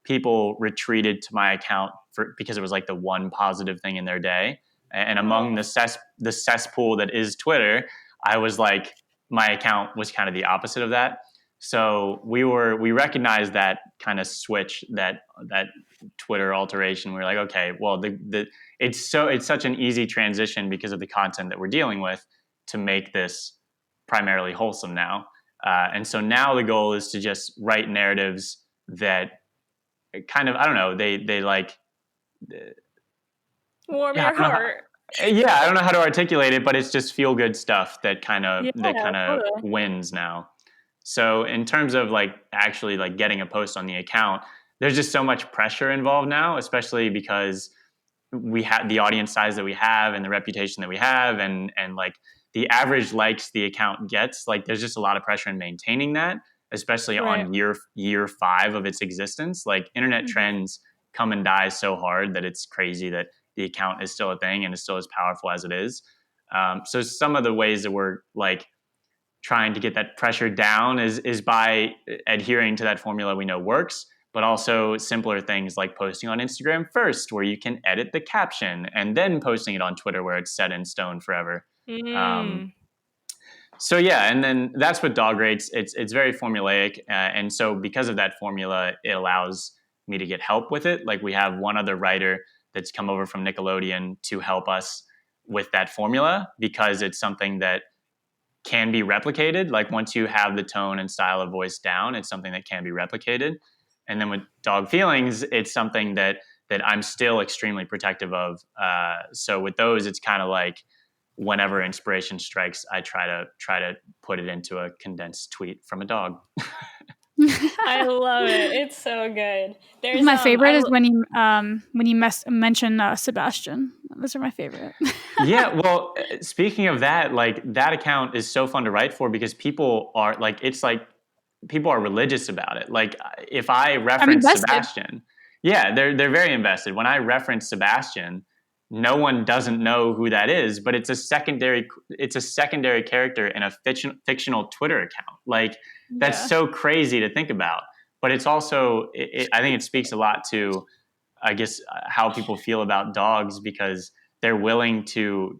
people retreated to my account because it was like the one positive thing in their day. And among the cesspool that is Twitter, I was like, my account was kind of the opposite of that. So we recognized that kind of switch, that Twitter alteration. We were like, okay, well, it's such an easy transition because of the content that we're dealing with to make this primarily wholesome now. And so now the goal is to just write narratives that kind of, I don't know, they like warm your heart. I don't know how to articulate it, but it's just feel good stuff that kind of wins now. So in terms of like actually like getting a post on the account, there's just so much pressure involved now, especially because we have the audience size that we have and the reputation that we have, and like the average likes the account gets. Like there's just a lot of pressure in maintaining that, especially on year 5 of its existence. Like internet trends come and die so hard that it's crazy that the account is still a thing and is still as powerful as it is. So some of the ways that we're like trying to get that pressure down is by adhering to that formula we know works, but also simpler things like posting on Instagram first, where you can edit the caption, and then posting it on Twitter where it's set in stone forever. So yeah, and then that's what dog rates. It's very formulaic, and so because of that formula, it allows me to get help with it. Like we have one other writer that's come over from Nickelodeon to help us with that formula because it's something that can be replicated. Like once you have the tone and style of voice down, it's something that can be replicated. And then with dog feelings, it's something that I'm still extremely protective of. So with those, it's kind of like whenever inspiration strikes, I try to put it into a condensed tweet from a dog. I love it. It's so good. There's my favorite is when you mention Sebastian. Those are my favorite. Yeah, well, speaking of that, like that account is so fun to write for because people are like, it's like people are religious about it. Like if I reference Sebastian, yeah, they're very invested. When I reference Sebastian, no one doesn't know who that is, but it's a secondary character in a fictional Twitter account. Like that's so crazy to think about. But it's also, I think it speaks a lot to, I guess, how people feel about dogs because they're willing to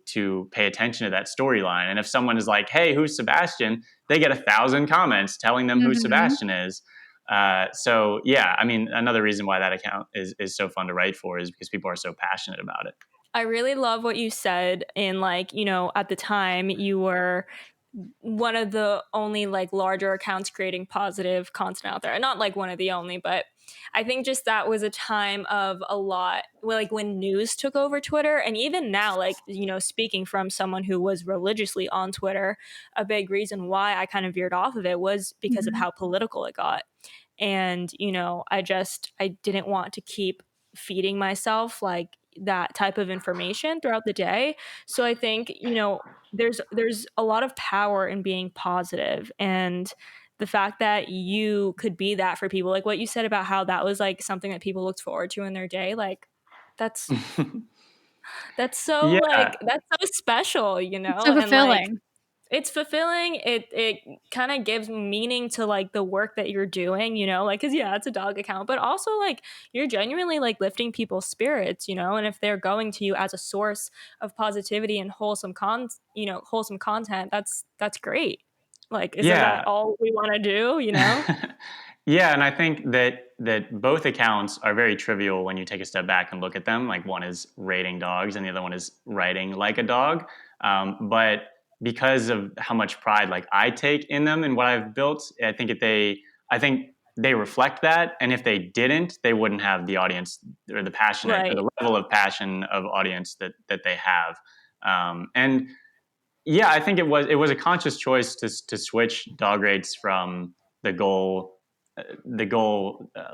pay attention to that storyline. And if someone is like, "Hey, who's Sebastian?" they get 1,000 comments telling them who Sebastian is. So yeah, I mean, another reason why that account is so fun to write for is because people are so passionate about it. I really love what you said in like, you know, at the time you were one of the only like larger accounts creating positive content out there. Not like one of the only, but I think just that was a time of a lot, like when news took over Twitter. And even now, like, you know, speaking from someone who was religiously on Twitter, a big reason why I kind of veered off of it was because of how political it got. And, you know, I didn't want to keep feeding myself like that type of information throughout the day. So I think, you know, there's a lot of power in being positive, and the fact that you could be that for people, like what you said about how that was like something that people looked forward to in their day, like that's so Yeah. like that's so special, you It's know. so And like fulfilling. it's fulfilling. It kind of gives meaning to like the work that you're doing, you know, like because yeah, it's a dog account, but also like you're genuinely like lifting people's spirits, you know. And if they're going to you as a source of positivity and wholesome content, that's great. Like, isn't that Yeah. all we want to do, you know? Yeah, and I think that both accounts are very trivial when you take a step back and look at them. Like one is rating dogs, and the other one is writing like a dog. But because of how much pride like I take in them and what I've built, I think they reflect that. And if they didn't, they wouldn't have the audience or the passionate or Right. the level of passion of audience that they have. And yeah, I think it was a conscious choice to switch dog rates from the goal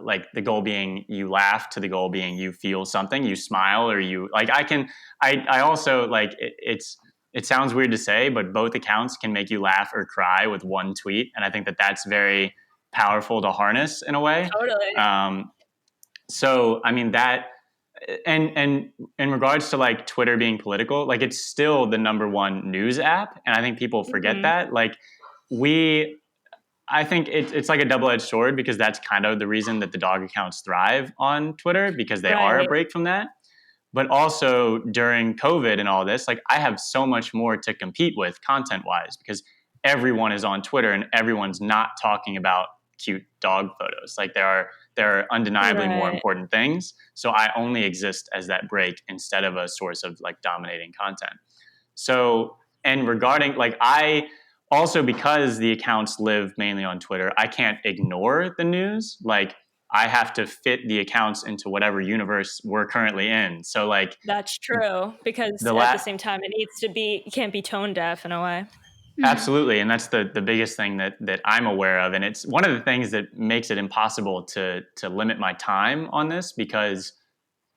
like the goal being you laugh to the goal being you feel something, you smile, or you like I also like it sounds weird to say, but both accounts can make you laugh or cry with one tweet, and I think that that's very powerful to harness in a way. Totally. So I mean that, and in regards to like Twitter being political, like it's still the number one news app, and I think people forget that. Like we, I think it's like a double edged sword because that's kind of the reason that the dog accounts thrive on Twitter because they are a Right. break from that. But also during COVID and all this, like I have so much more to compete with content wise because everyone is on Twitter and everyone's not talking about cute dog photos. Like there are undeniably more Right. important things. So I only exist as that break instead of a source of like dominating content. So, and regarding like I also, because the accounts live mainly on Twitter, I can't ignore the news. Like I have to fit the accounts into whatever universe we're currently in. So like That's true, because the at the last same time it can't be tone deaf in a way. absolutely, and that's the biggest thing that I'm aware of, and it's one of the things that makes it impossible to limit my time on this because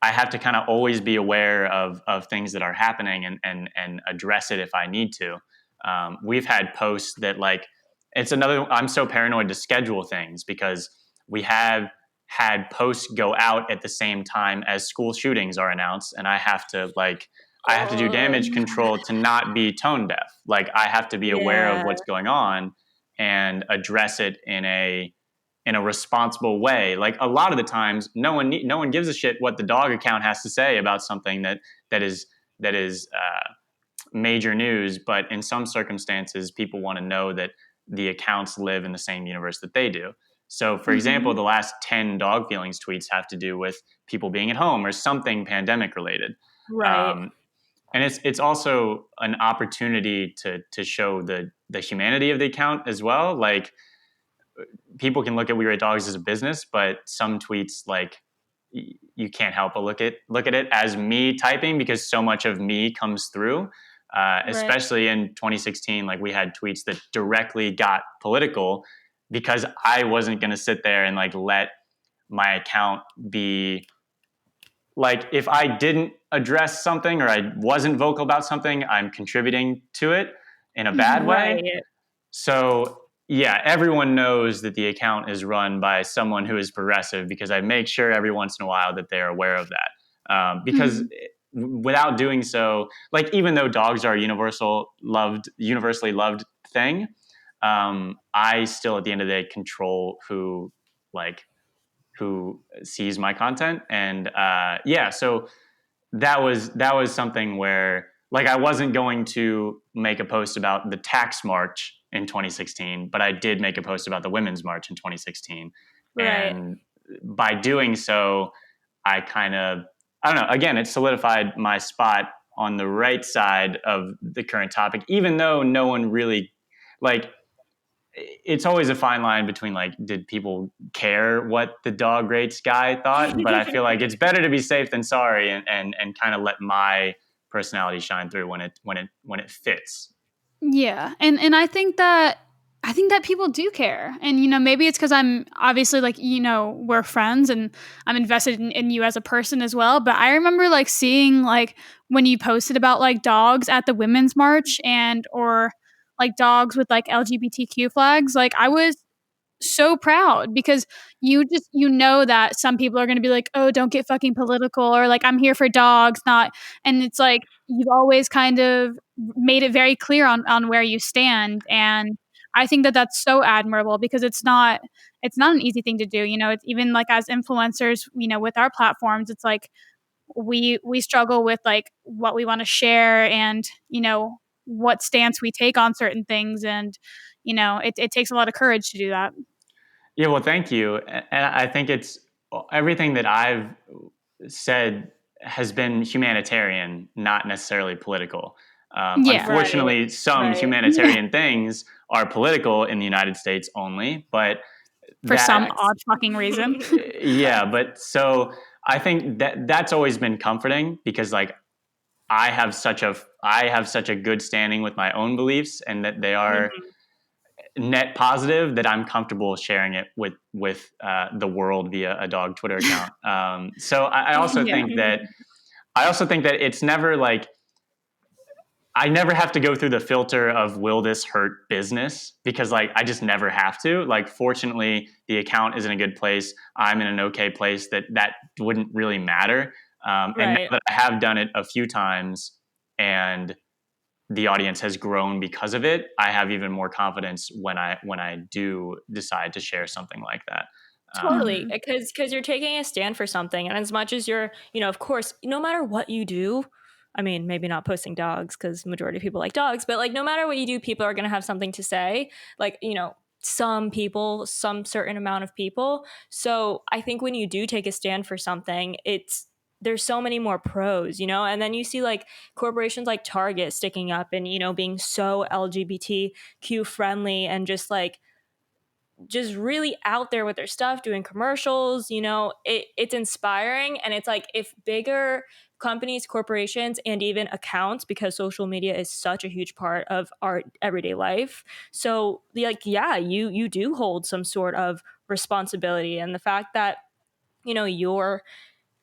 I have to kind of always be aware of things that are happening and address it if I need to. We've had posts that like it's another. I'm so paranoid to schedule things because we have had posts go out at the same time as school shootings are announced, and I have to do damage control to not be tone deaf. Like I have to be aware of Yeah, what's going on and address it in a responsible way. Like a lot of the times, no one gives a shit what the dog account has to say about something that is major news. But in some circumstances, people want to know that the accounts live in the same universe that they do. So, for example, the last 10 dog feelings tweets have to do with people being at home or something pandemic related. right. Um, and it's also an opportunity to show the humanity of the account as well. Like, people can look at We Rate Dogs as a business, but some tweets, like, you can't help but look at it as me typing, because so much of me comes through. Especially in 2016, like, we had tweets that directly got political because I wasn't going to sit there and like let my account be like, if I didn't address something or I wasn't vocal about something, I'm contributing to it in a bad way. So yeah, everyone knows that the account is run by someone who is progressive, because I make sure every once in a while that they're aware of that. Because without doing so, like, even though dogs are a universally loved thing, I still at the end of the day control who sees my content. And yeah, so that was something where, like, I wasn't going to make a post about the tax march in 2016, but I did make a post about the women's march in 2016. And by doing so, I don't know, again, it solidified my spot on the right side of the current topic, even though no one really, like, it's always a fine line between, like, did people care what the dog rates guy thought? But I feel like it's better to be safe than sorry, and kind of let my personality shine through when it fits. Yeah. And I think that people do care. And maybe it's because I'm obviously, like, we're friends and I'm invested in you as a person as well. But I remember, like, seeing, like, when you posted about, like, dogs at the women's march, and or like dogs with, like, LGBTQ flags. Like, I was so proud, because you know that some people are going to be like, oh, don't get fucking political, or like, I'm here for dogs, not. And it's like, you've always kind of made it very clear on where you stand. And I think that that's so admirable, because it's not an easy thing to do. It's even like, as influencers, with our platforms, it's like, we struggle with, like, what we want to share, and what stance we take on certain things. And it takes a lot of courage to do that. Yeah, well, thank you. And I think it's everything that I've said has been humanitarian, not necessarily political. Yeah. Unfortunately, some Yeah. humanitarian things are political in the United States only, but For some that, odd fucking reason. yeah, but so I think that's always been comforting, because, like, I have such a good standing with my own beliefs, and that they are net positive, that I'm comfortable sharing it with the world via a dog Twitter account. So I also Yeah. think that it's never like, I never have to go through the filter of, will this hurt business? Because, like, I just never have to. Like, fortunately, the account is in a good place. I'm in an okay place that wouldn't really matter. And now that I have done it a few times and the audience has grown because of it, I have even more confidence when I do decide to share something like that. Totally, because you're taking a stand for something, and as much as you're, of course, no matter what you do, I mean, maybe not posting dogs, because majority of people like dogs, but, like, no matter what you do, people are going to have something to say. Like, some people, some certain amount of people. So I think when you do take a stand for something, there's so many more pros, and then you see, like, corporations like Target sticking up and, being so LGBTQ friendly, and just really out there with their stuff, doing commercials. It's inspiring. And it's like, if bigger companies, corporations, and even accounts, because social media is such a huge part of our everyday life. So, like, yeah, you do hold some sort of responsibility. And the fact that, you're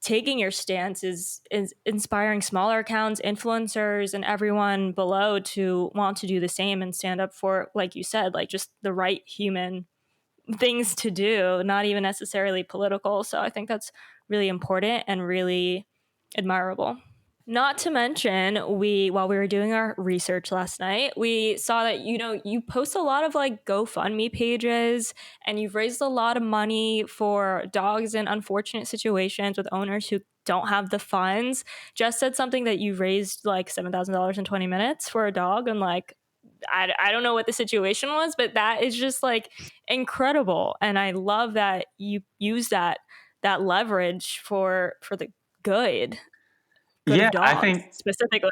taking your stance is inspiring smaller accounts, influencers, and everyone below to want to do the same and stand up for, like you said, like, just the right human things to do, not even necessarily political. So I think that's really important and really admirable. Not to mention, while we were doing our research last night, we saw that, you post a lot of, like, GoFundMe pages, and you've raised a lot of money for dogs in unfortunate situations with owners who don't have the funds. Just said something that you raised like $7,000 in 20 minutes for a dog, and, like, I don't know what the situation was, but that is just, like, incredible. And I love that you use that leverage for the good. good of dogs specifically.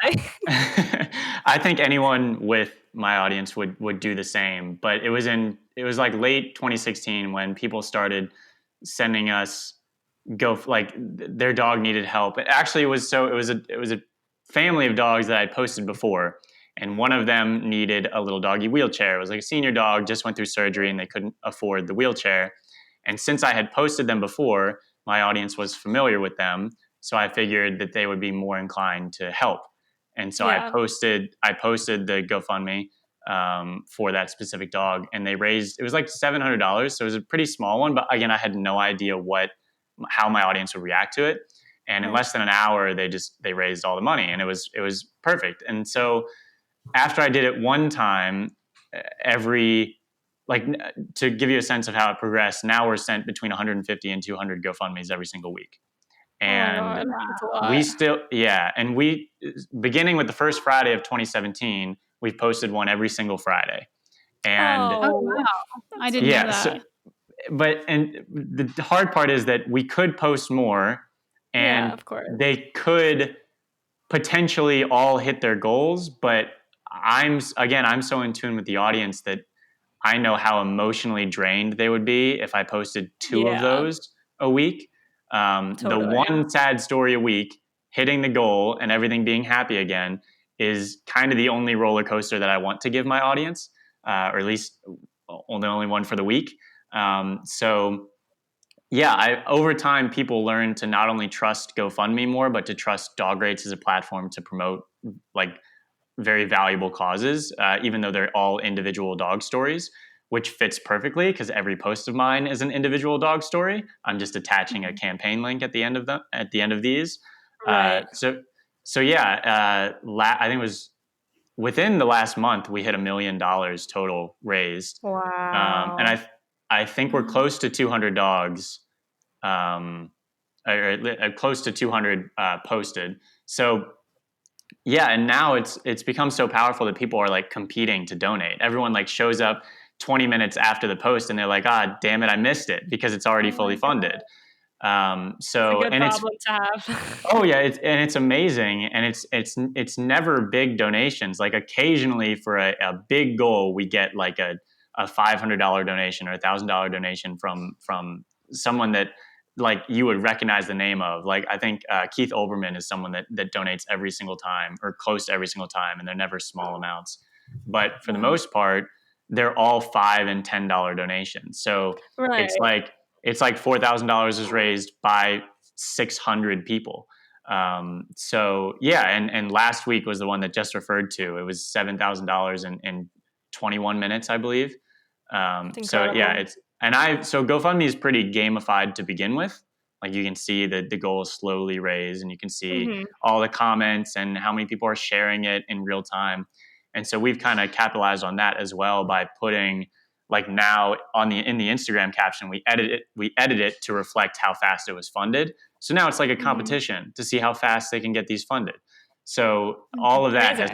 I think anyone with my audience would do the same. But it was like late 2016 when people started sending us like their dog needed help. It was a family of dogs that I posted before, and one of them needed a little doggy wheelchair. It was like a senior dog, just went through surgery, and they couldn't afford the wheelchair. And since I had posted them before, my audience was familiar with them, so I figured that they would be more inclined to help. And so I posted the GoFundMe for that specific dog, and they raised, it was like $700. So it was a pretty small one, but again, I had no idea how my audience would react to it. And in less than an hour, they raised all the money, and it was perfect. And so after I did it one time, to give you a sense of how it progressed, now we're sent between 150 and 200 GoFundMes every single week. And we still, and we, beginning with the first Friday of 2017, we've posted one every single Friday. And wow, I didn't know that. And the hard part is that we could post more, and of course, they could potentially all hit their goals. But I'm so in tune with the audience that I know how emotionally drained they would be if I posted two of those a week. The one sad story a week, hitting the goal and everything being happy again, is kind of the only roller coaster that I want to give my audience, or at least the only one for the week. Over time, people learn to not only trust GoFundMe more, but to trust Dog Rates as a platform to promote like very valuable causes, even though they're all individual dog stories, which fits perfectly because every post of mine is an individual dog story. I'm just attaching a campaign link at the end of these. Right. I think it was within the last month we hit $1 million total raised. Wow. And I think we're close to 200 dogs, or close to 200 posted. So and now it's become so powerful that people are like competing to donate. Everyone like shows up 20 minutes after the post and they're like, damn it, I missed it, because it's already fully funded. It's a good problem to have. It's amazing, and it's never big donations. Like occasionally for a big goal, we get like a $500 donation or $1,000 donation from someone that like you would recognize the name of. Like I think Keith Olbermann is someone that donates every single time, or close to every single time, and they're never small amounts. But for the most part, they're all $5 and $10 donations. So it's like $4,000 is raised by 600 people. And last week was the one that just referred to. It was $7,000 in 21 minutes, I believe. So GoFundMe is pretty gamified to begin with. Like you can see that the goal is slowly raised, and you can see all the comments and how many people are sharing it in real time. And so we've kind of capitalized on that as well by putting, like, now in the Instagram caption, we edit it to reflect how fast it was funded. So now it's like a competition to see how fast they can get these funded. So all of that has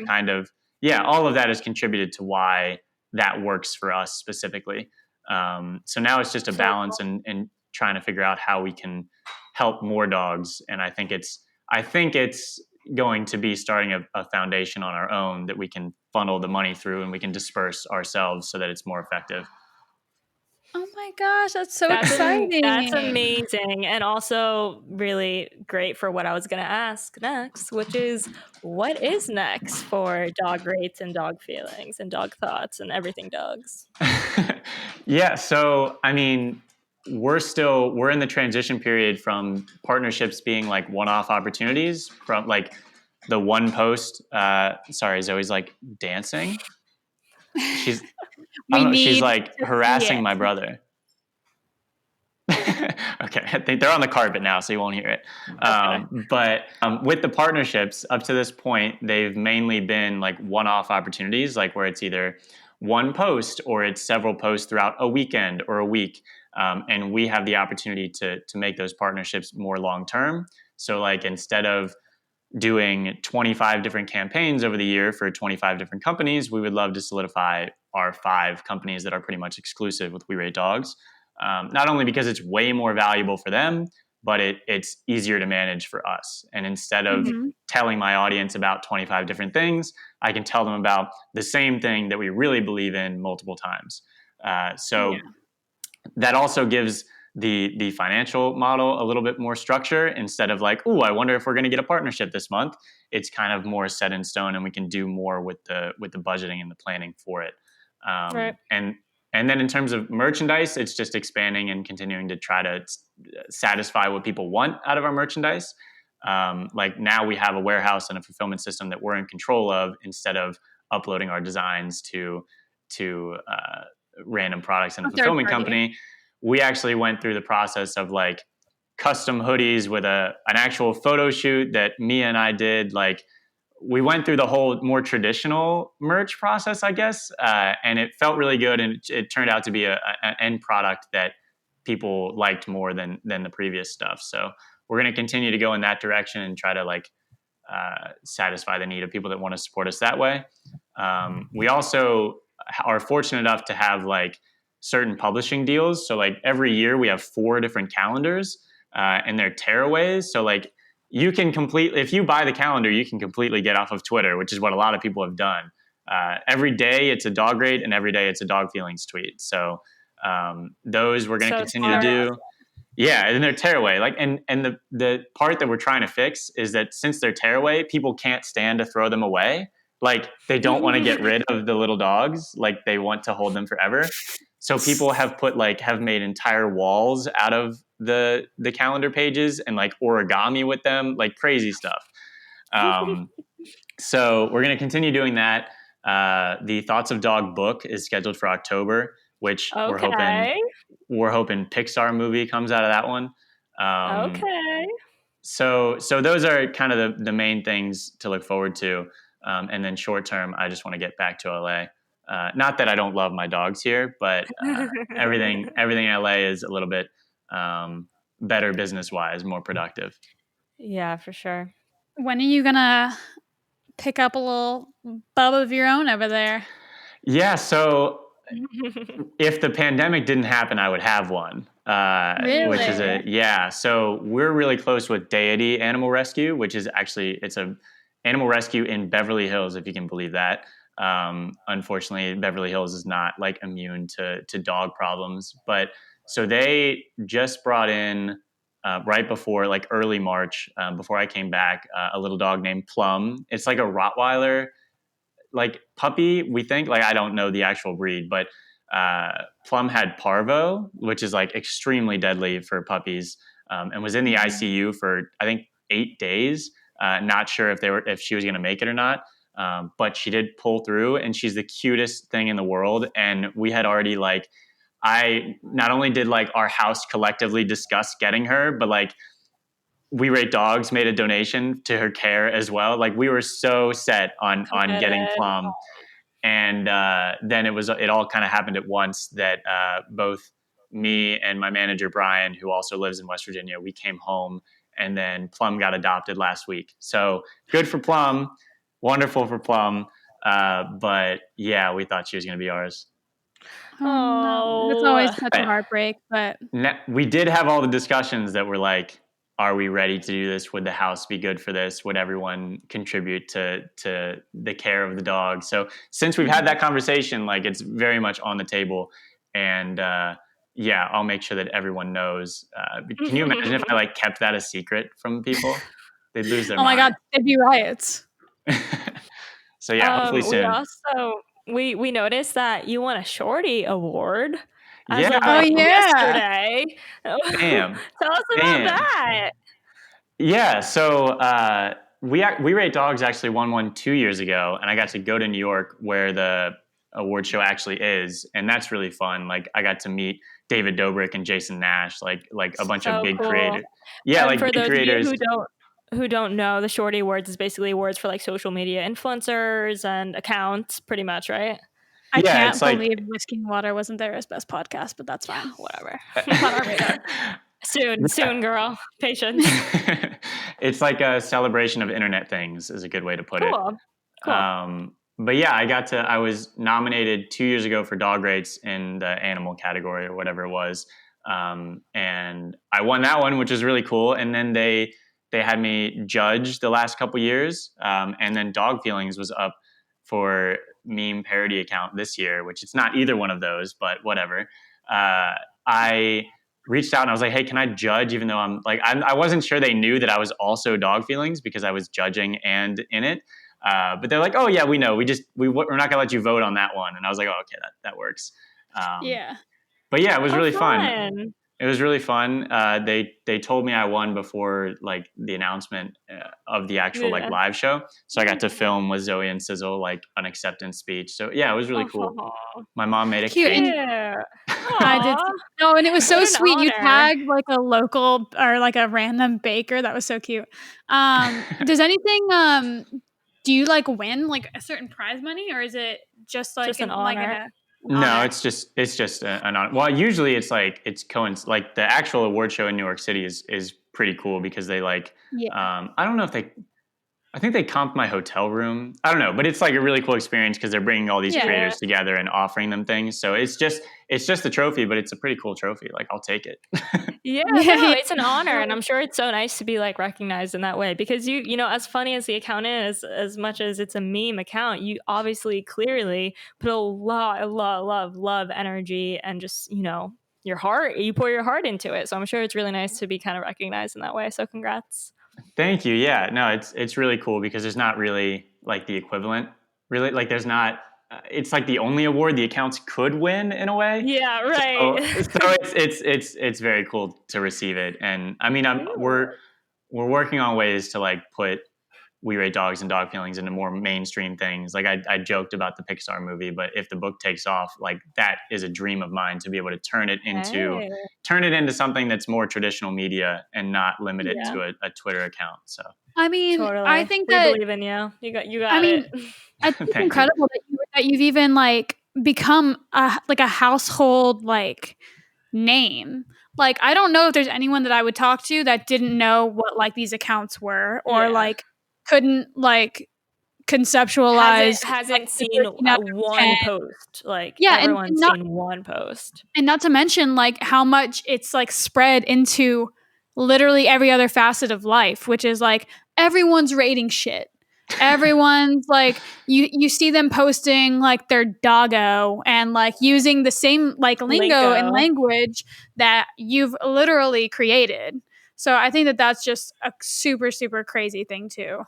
all of that has contributed to why that works for us specifically. So now it's just a balance and trying to figure out how we can help more dogs. And I think it's going to be starting a foundation on our own that we can funnel the money through, and we can disperse ourselves so that it's more effective. Oh my gosh, that's exciting. That's amazing. And also really great for what I was going to ask next, which is, what is next for Dog Rates and Dog Feelings and Dog Thoughts and everything dogs? So, I mean, we're in the transition period from partnerships being like one-off opportunities, from like the one post. Sorry, Zoe's like dancing. She's like harassing my brother. Okay, I think they're on the carpet now, so you won't hear it. But with the partnerships up to this point, they've mainly been like one-off opportunities, like where it's either one post or it's several posts throughout a weekend or a week. And we have the opportunity to make those partnerships more long-term. So like instead of doing 25 different campaigns over the year for 25 different companies, we would love to solidify our 5 companies that are pretty much exclusive with We Rate Dogs. Not only because it's way more valuable for them, but it's easier to manage for us. And instead of telling my audience about 25 different things, I can tell them about the same thing that we really believe in multiple times. So that also gives the financial model a little bit more structure instead of like, oh, I wonder if we're going to get a partnership this month. It's kind of more set in stone, and we can do more with the budgeting and the planning for it. Right. And then in terms of merchandise, it's just expanding and continuing to try to satisfy what people want out of our merchandise. Like now we have a warehouse and a fulfillment system that we're in control of instead of uploading our designs to random products in a fulfillment company. We actually went through the process of like custom hoodies with an actual photo shoot that Mia and I did. Like we went through the whole more traditional merch process, I guess, and it felt really good, and it turned out to be an end product that people liked more than the previous stuff. So we're going to continue to go in that direction and try to like satisfy the need of people that want to support us that way. We also are fortunate enough to have like certain publishing deals. So like every year we have 4 different calendars, and they're tearaways. So like you can completely, if you buy the calendar, you can completely get off of Twitter, which is what a lot of people have done. Every day it's a dog rate, and every day it's a dog feelings tweet. So those we're going to continue to do. Yeah, and they're tearaway. Like, and the part that we're trying to fix is that since they're tearaway, people can't stand to throw them away. Like they don't want to get rid of the little dogs. Like they want to hold them forever. So people have made entire walls out of the calendar pages and like origami with them, like crazy stuff. So we're going to continue doing that. The Thoughts of Dog book is scheduled for October, which we're hoping Pixar movie comes out of that one. So those are kind of the main things to look forward to. And then short term, I just want to get back to LA. Not that I don't love my dogs here, but everything in LA is a little bit better business wise, more productive. Yeah, for sure. When are you gonna pick up a little bub of your own over there? Yeah, so if the pandemic didn't happen, I would have one. Really? Which is so we're really close with Deity Animal Rescue, which is actually, it's a animal rescue in Beverly Hills, if you can believe that. Unfortunately, Beverly Hills is not like immune to dog problems, but so they just brought in right before like early March, before I came back, a little dog named Plum. It's like a Rottweiler like puppy, we think. Like I don't know the actual breed, but Plum had parvo, which is like extremely deadly for puppies, and was in the ICU for I think 8 days. Not sure if she was going to make it or not, but she did pull through, and she's the cutest thing in the world. And we had already like, I not only did like our house collectively discuss getting her, but like We Rate Dogs made a donation to her care as well. Like we were so set on getting Plum. And then it all kind of happened at once that both me and my manager, Brian, who also lives in West Virginia, we came home, and then Plum got adopted last week. So good for Plum. Wonderful for Plum. But yeah, we thought she was going to be ours. Oh, no. That's always such a heartbreak. But we did have all the discussions that were like, are we ready to do this? Would the house be good for this? Would everyone contribute to the care of the dog? So since we've had that conversation, like it's very much on the table. And I'll make sure that everyone knows. Can you imagine if I like kept that a secret from people? They'd lose their mind. Oh my God, it'd be riots. So yeah, hopefully soon. We noticed that you won a Shorty award. Yesterday. Damn. Tell us about that. Yeah, so We Rate Dogs actually won one 2 years ago, and I got to go to New York where the award show actually is, and that's really fun. Like I got to meet David Dobrik and Jason Nash, like a bunch of big creators. Yeah, like for big those creators. Of you who don't know, the Shorty Awards is basically awards for like social media influencers and accounts, pretty much, right? I can't believe Whiskey and Water wasn't there as best podcast, but that's fine. Whatever. On our radar. Soon, girl. Patience. It's like a celebration of internet things, is a good way to put it. Cool. But yeah, I was nominated 2 years ago for dog rates in the animal category or whatever it was. And I won that one, which was really cool. And then they had me judge the last couple years, and then Dog Feelings was up for meme parody account this year, which it's not either one of those, but whatever. I reached out and I was like, hey, can I judge? Even though I wasn't sure they knew that I was also Dog Feelings because I was judging and in it. But they're like, oh yeah, we know. We're not gonna let you vote on that one. And I was like, oh, okay, that works. But yeah, it was really fun. It was really fun. They told me I won before like the announcement of the actual like live show. So I got to film with Zoe and Sizzle like an acceptance speech. So yeah, it was really cool. My mom made a cake. I did. No, and it was so sweet. You tagged like a local or like a random baker. That was so cute. Does anything? Do you like win like a certain prize money, or is it just like an honor? No, it's just an honor. Well, usually it's like like the actual award show in New York City is pretty cool because they like I don't know if I think they comped my hotel room. I don't know, but it's like a really cool experience because they're bringing all these creators together and offering them things. So it's just a trophy, but it's a pretty cool trophy. Like I'll take it. It's an honor, and I'm sure it's so nice to be like recognized in that way because you know, as funny as the account is, as much as it's a meme account, you obviously clearly put a lot of love, energy, and just you pour your heart into it. So I'm sure it's really nice to be kind of recognized in that way. So congrats. Thank you. Yeah, no, it's really cool because there's not really like the equivalent. Really, like there's not. It's like the only award the accounts could win in a way. Yeah, right. So it's very cool to receive it, and I mean we're working on ways to like put We Rate Dogs and Dog Feelings into more mainstream things. Like I joked about the Pixar movie, but if the book takes off, like that is a dream of mine to be able to turn it into something that's more traditional media and not limit it to a Twitter account. So I mean, totally. I think we believe in you. You got it. I think it's incredible that you've even like become a household like name. Like I don't know if there's anyone that I would talk to that didn't know what like these accounts were or like couldn't like conceptualize hasn't seen one post. Like everyone's seen one post. And not to mention like how much it's like spread into literally every other facet of life, which is like everyone's rating shit. Everyone's like you see them posting like their doggo and like using the same like lingo and language that you've literally created. So I think that that's just a super, super crazy thing too.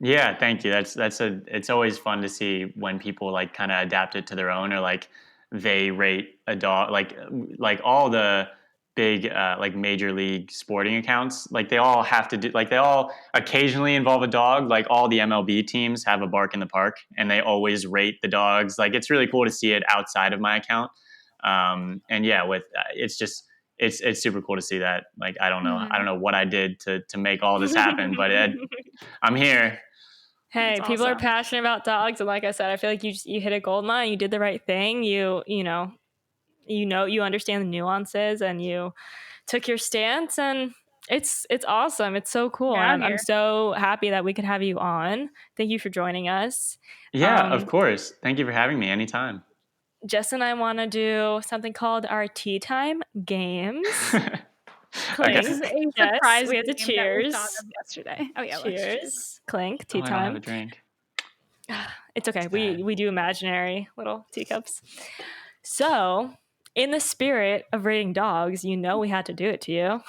Yeah, thank you. It's always fun to see when people like kind of adapt it to their own or like they rate a dog like all the big like major league sporting accounts, like they all have to do like they all occasionally involve a dog. Like all the MLB teams have a Bark in the Park and they always rate the dogs. Like it's really cool to see it outside of my account. And yeah, with it's just it's super cool to see that. Like I don't know what I did to make all this happen, but I'm here. Hey, people are passionate about dogs, and like I said, I feel like you hit a gold mine. You did the right thing. You understand the nuances, and you took your stance, and it's awesome. It's so cool. And I'm so happy that we could have you on. Thank you for joining us. Yeah, of course. Thank you for having me anytime. Jess and I want to do something called our tea time games. Clink. Yes, we have to cheers. Yesterday. Oh yeah, cheers. Clink. Tea time. I don't have a drink. It's okay. We do imaginary little teacups. So, in the spirit of rating dogs, we had to do it to you.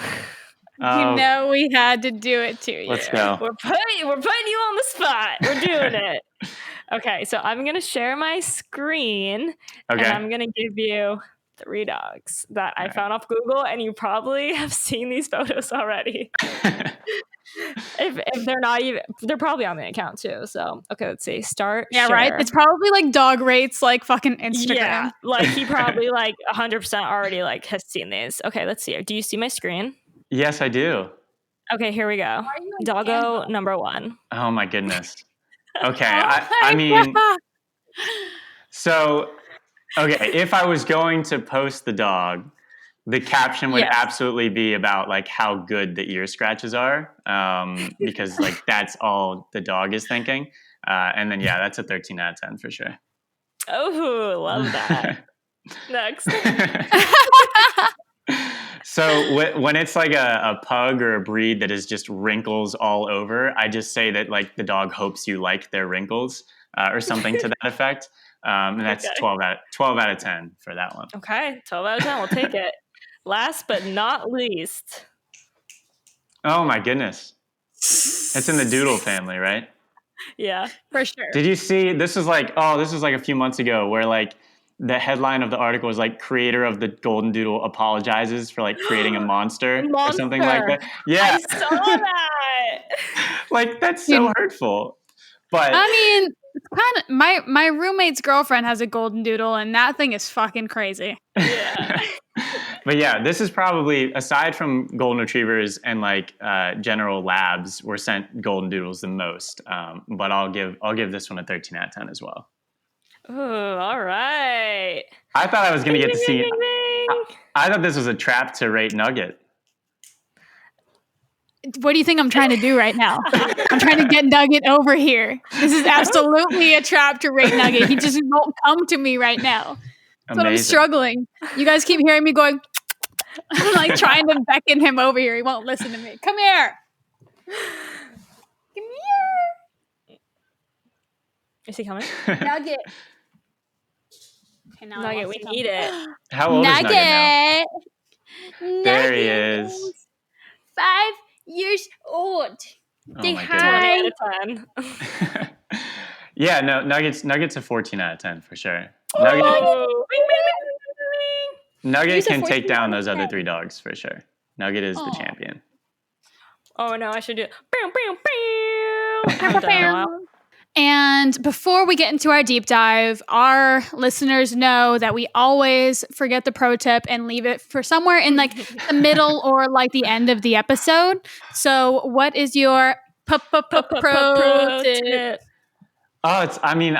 We had to do it to you. Let's go. We're putting you on the spot. We're doing it. Okay, so I'm gonna share my screen, and I'm gonna give you 3 dogs that I found off Google, and you probably have seen these photos already. if they're not even, they're probably on the account too. So okay, let's see. Start. Yeah, share. Right. It's probably like dog rates, like fucking Instagram. Yeah, like he probably like 100% already like has seen these. Okay, let's see. Do you see my screen? Yes, I do. Okay, here we go. Doggo number 1. Oh my goodness. Okay, I mean, so okay, if I was going to post the dog, the caption would absolutely be about like how good the ear scratches are, because like that's all the dog is thinking. And then that's a 13 out of 10 for sure. Oh, love that. Next. So when it's like a pug or a breed that is just wrinkles all over, I just say that like the dog hopes you like their wrinkles or something to that effect. And that's 12 out of 10 for that one. Okay, 12 out of 10. We'll take it. Last but not least. Oh my goodness. It's in the Doodle family, right? Yeah, for sure. Did you see, this was like a few months ago where like the headline of the article was like creator of the golden doodle apologizes for like creating a monster or something like that. Yeah. I saw that. Like that's so hurtful. But I mean, it's kind of my roommate's girlfriend has a golden doodle and that thing is fucking crazy. Yeah. But yeah, this is probably, aside from golden retrievers and like general labs, were sent golden doodles the most. But I'll give this one a 13 out of 10 as well. Ooh, all right. I thought I was going to get to see. I thought this was a trap to rate Nugget. What do you think I'm trying to do right now? I'm trying to get Nugget over here. This is absolutely a trap to rate Nugget. He just won't come to me right now. That's what I'm struggling. You guys keep hearing me going, I'm like trying to beckon him over here. He won't listen to me. Come here. Come here. Is he coming? Nugget. Okay, Nugget, we need it. How old is Nugget now? There he is. 5 years old. Say hi. 20 out of 10. Yeah, no, Nugget's a 14 out of 10 for sure. Nugget can take down those other 3 dogs for sure. Nugget is the champion. Oh no, I should do it. And before we get into our deep dive, our listeners know that we always forget the pro tip and leave it for somewhere in like the middle or like the end of the episode. So what is your pro tip? Oh, I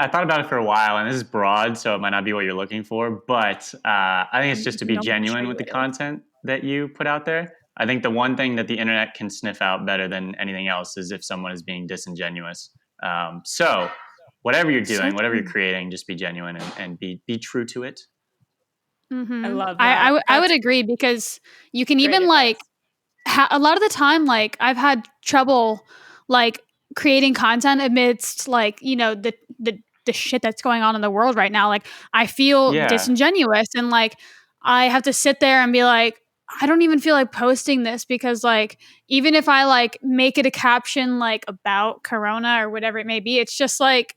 thought about it for a while, and this is broad, so it might not be what you're looking for, but I think it's just to be genuine with the content that you put out there. I think the one thing that the internet can sniff out better than anything else is if someone is being disingenuous. So whatever you're doing, whatever you're creating, just be genuine and be true to it. Mm-hmm. I love that. I would agree because you can even like a lot of the time, like I've had trouble like creating content amidst like, you know, the shit that's going on in the world right now. Like I feel disingenuous and like I have to sit there and be like, I don't even feel like posting this because like even if I like make it a caption like about Corona or whatever it may be, it's just like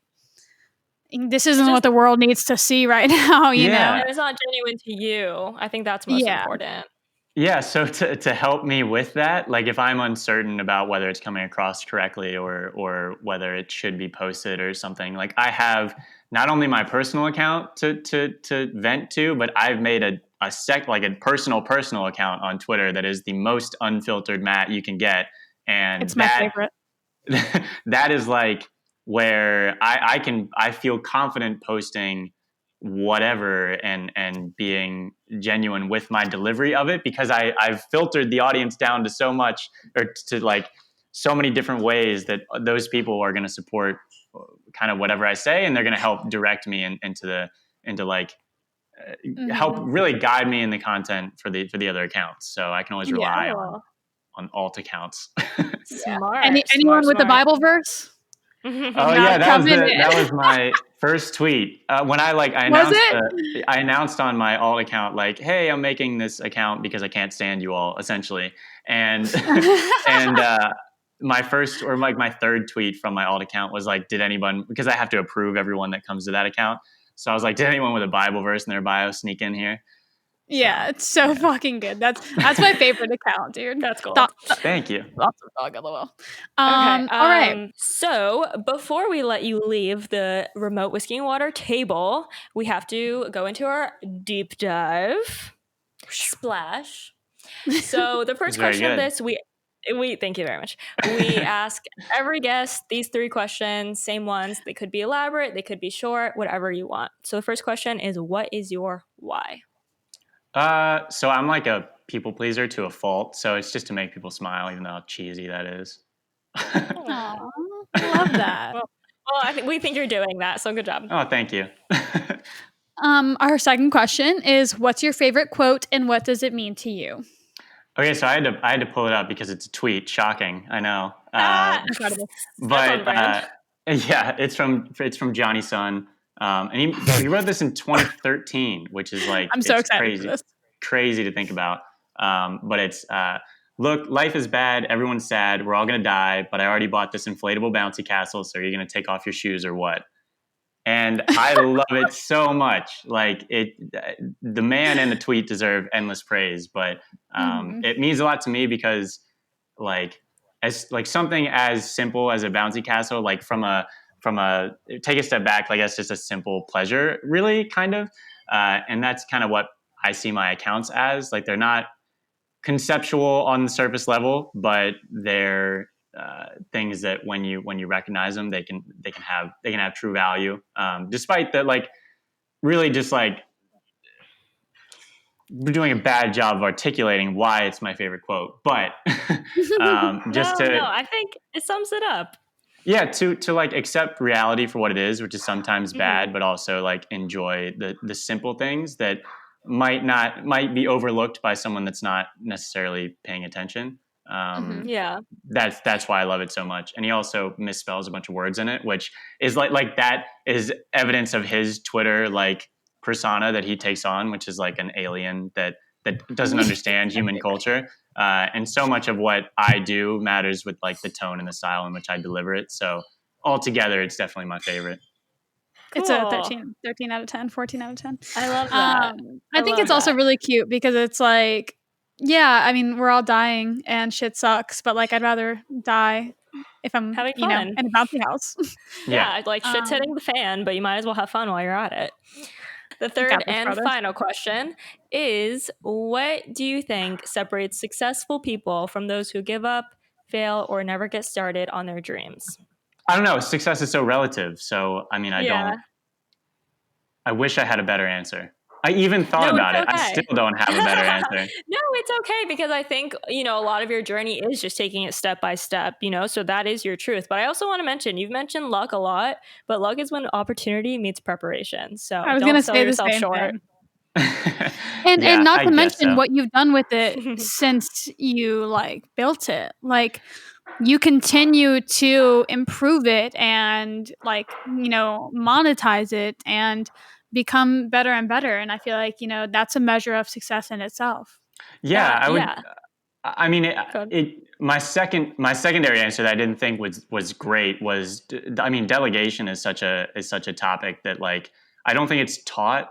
this isn't what the world needs to see right now, you know? And it's not genuine to you. I think that's most important. Yeah, so to help me with that, like if I'm uncertain about whether it's coming across correctly or whether it should be posted or something, like I have not only my personal account to vent to, but I've made a personal account on Twitter that is the most unfiltered Matt you can get. And it's my favorite. That is like where I feel confident posting whatever and being genuine with my delivery of it because I've filtered the audience down to so much or to like so many different ways that those people are going to support kind of whatever I say and they're going to help direct me into help really guide me in the content for the other accounts. So I can always rely on alt accounts. Smart. Anyone with the Bible verse? Oh yeah, that was my first tweet when I announced on my alt account like, hey, I'm making this account because I can't stand you all, essentially, and my first or like my third tweet from my alt account was like, did anyone, because I have to approve everyone that comes to that account, so I was like, did anyone with a Bible verse in their bio sneak in here? Yeah, it's so fucking good. That's my favorite account, dude. That's cool. Thank you. Lots of dog, lol. Okay, all right. So before we let you leave the remote whiskey and water table, we have to go into our deep dive. Splash. So the first question of this, we thank you very much. We ask every guest these 3 questions, same ones. They could be elaborate, they could be short, whatever you want. So the first question is, what is your why? So I'm like a people pleaser to a fault. So it's just to make people smile, even though how cheesy that is. Aww, I love that. Well, we think you're doing that. So good job. Oh, thank you. Our second question is, what's your favorite quote and what does it mean to you? Okay, so I had to pull it up because it's a tweet. Shocking, I know. Incredible. But yeah, it's from Johnny Sun, and he wrote this in 2013, which is like I'm so excited for this. Crazy to think about. But it's look, life is bad. Everyone's sad. We're all gonna die. But I already bought this inflatable bouncy castle. So are you gonna take off your shoes or what? And I love it so much. Like the man and the tweet deserve endless praise, but it means a lot to me because, like, as like something as simple as a bouncy castle, like from a take a step back, like that's just a simple pleasure, really, kind of, and that's kind of what I see my accounts as. Like they're not conceptual on the surface level, but they're things that when you recognize them, they can have true value. Despite that, like really just like we're doing a bad job of articulating why it's my favorite quote, but I think it sums it up. Yeah, to like accept reality for what it is, which is sometimes bad, but also like enjoy the simple things that might be overlooked by someone that's not necessarily paying attention. Yeah, that's why I love it so much. And he also misspells a bunch of words in it, which is like that is evidence of his Twitter like persona that he takes on, which is like an alien that doesn't understand human culture. And so much of what I do matters with like the tone and the style in which I deliver it. So altogether, it's definitely my favorite. Cool. It's a 13 out of 10, 14 out of 10. I love that. I think it's also really cute because it's like, yeah, I mean, we're all dying and shit sucks, but like I'd rather die if I'm having fun in a bouncy house. Yeah, like shit's hitting the fan, but you might as well have fun while you're at it. The third and final question is, what do you think separates successful people from those who give up, fail, or never get started on their dreams? I don't know. Success is so relative. So, I mean, I wish I had a better answer. I even thought about it. I still don't have a better answer. No, it's okay because I think, a lot of your journey is just taking it step by step, so that is your truth. But I also want to mention, you've mentioned luck a lot, but luck is when opportunity meets preparation. So I was don't sell yourself short. and not to mention what you've done with it since you like built it. Like you continue to improve it and like, monetize it and become better and better. And I feel like, that's a measure of success in itself. Yeah, I would. Yeah. I mean, my secondary answer that I didn't think was great was, I mean, delegation is such a topic that like I don't think it's taught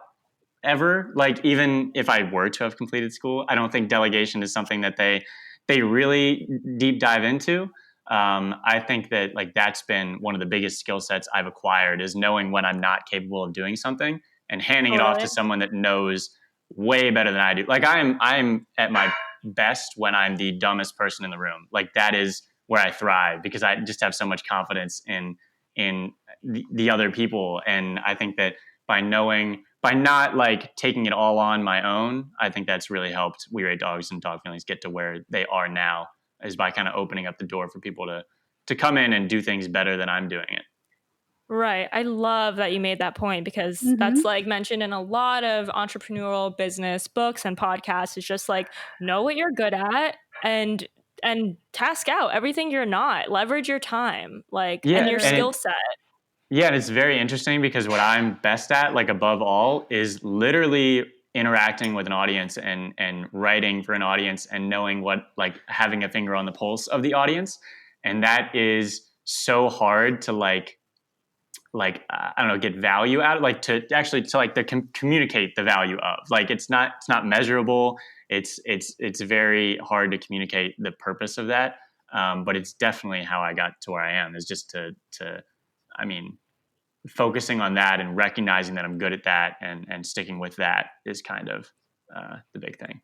ever. Like even if I were to have completed school, I don't think delegation is something that they really deep dive into. I think that like that's been one of the biggest skill sets I've acquired is knowing when I'm not capable of doing something and handing it off to someone that knows way better than I do. Like I'm at my best when I'm the dumbest person in the room. Like that is where I thrive because I just have so much confidence in the other people. And I think that by not like taking it all on my own, I think that's really helped We Rate Dogs and Dog Feelings get to where they are now, is by kind of opening up the door for people to come in and do things better than I'm doing it. Right. I love that you made that point because that's like mentioned in a lot of entrepreneurial business books and podcasts. It's just like, know what you're good at and task out everything you're not. Leverage your time, and your skill set. Yeah, and it's very interesting because what I'm best at, like above all, is literally interacting with an audience and writing for an audience and knowing what, like having a finger on the pulse of the audience. And that is so hard to I don't know, get value out of, like to actually to like communicate the value of. Like it's not measurable. It's very hard to communicate the purpose of that. But it's definitely how I got to where I am, is just to I mean, focusing on that and recognizing that I'm good at that and sticking with that is kind of the big thing.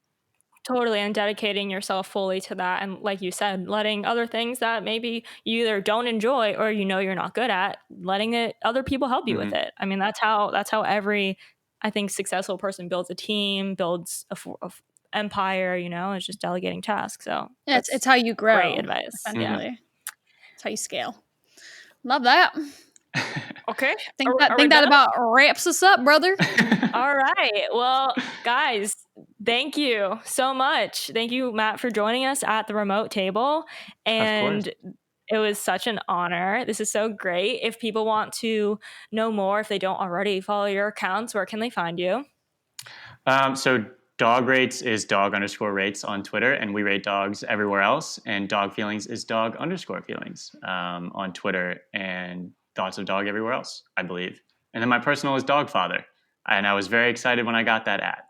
Totally, and dedicating yourself fully to that. And like you said, letting other things that maybe you either don't enjoy or you're not good at, letting other people help you with it. I mean, that's how every, I think, successful person builds a team, builds a empire, it's just delegating tasks. So yeah, it's how you grow. Great advice. Essentially. It's how you scale. Love that. Okay. I think that about wraps us up, brother. All right. Well, guys, thank you so much. Thank you, Matt, for joining us at the remote table. And it was such an honor. This is so great. If people want to know more, if they don't already follow your accounts, where can they find you? So Dog Rates is dog_rates on Twitter, and We Rate Dogs everywhere else. And Dog Feelings is dog_feelings on Twitter, and Thoughts of Dog everywhere else, I believe. And then my personal is Dogfather. And I was very excited when I got that ad.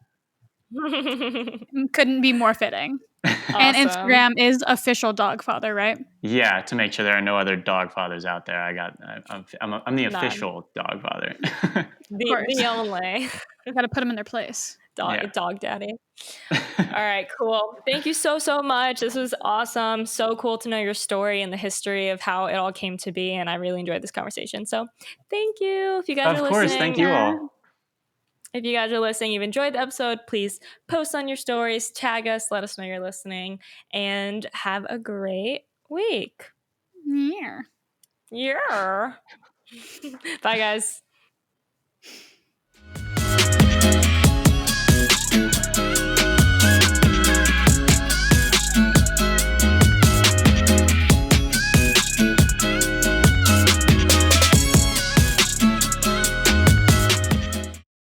Couldn't be more fitting. Awesome. And Instagram is official Dogfather, right? Yeah, to make sure there are no other Dogfathers out there. I'm the official Dogfather. The only. You got to put them in their place. Dog daddy. All right, cool. Thank you so much. This was awesome. So cool to know your story and the history of how it all came to be. And I really enjoyed this conversation. So thank you. If you guys are listening. Of course, thank you all. If you guys are listening, you've enjoyed the episode, please post on your stories, tag us, let us know you're listening, and have a great week. Yeah. Bye, guys.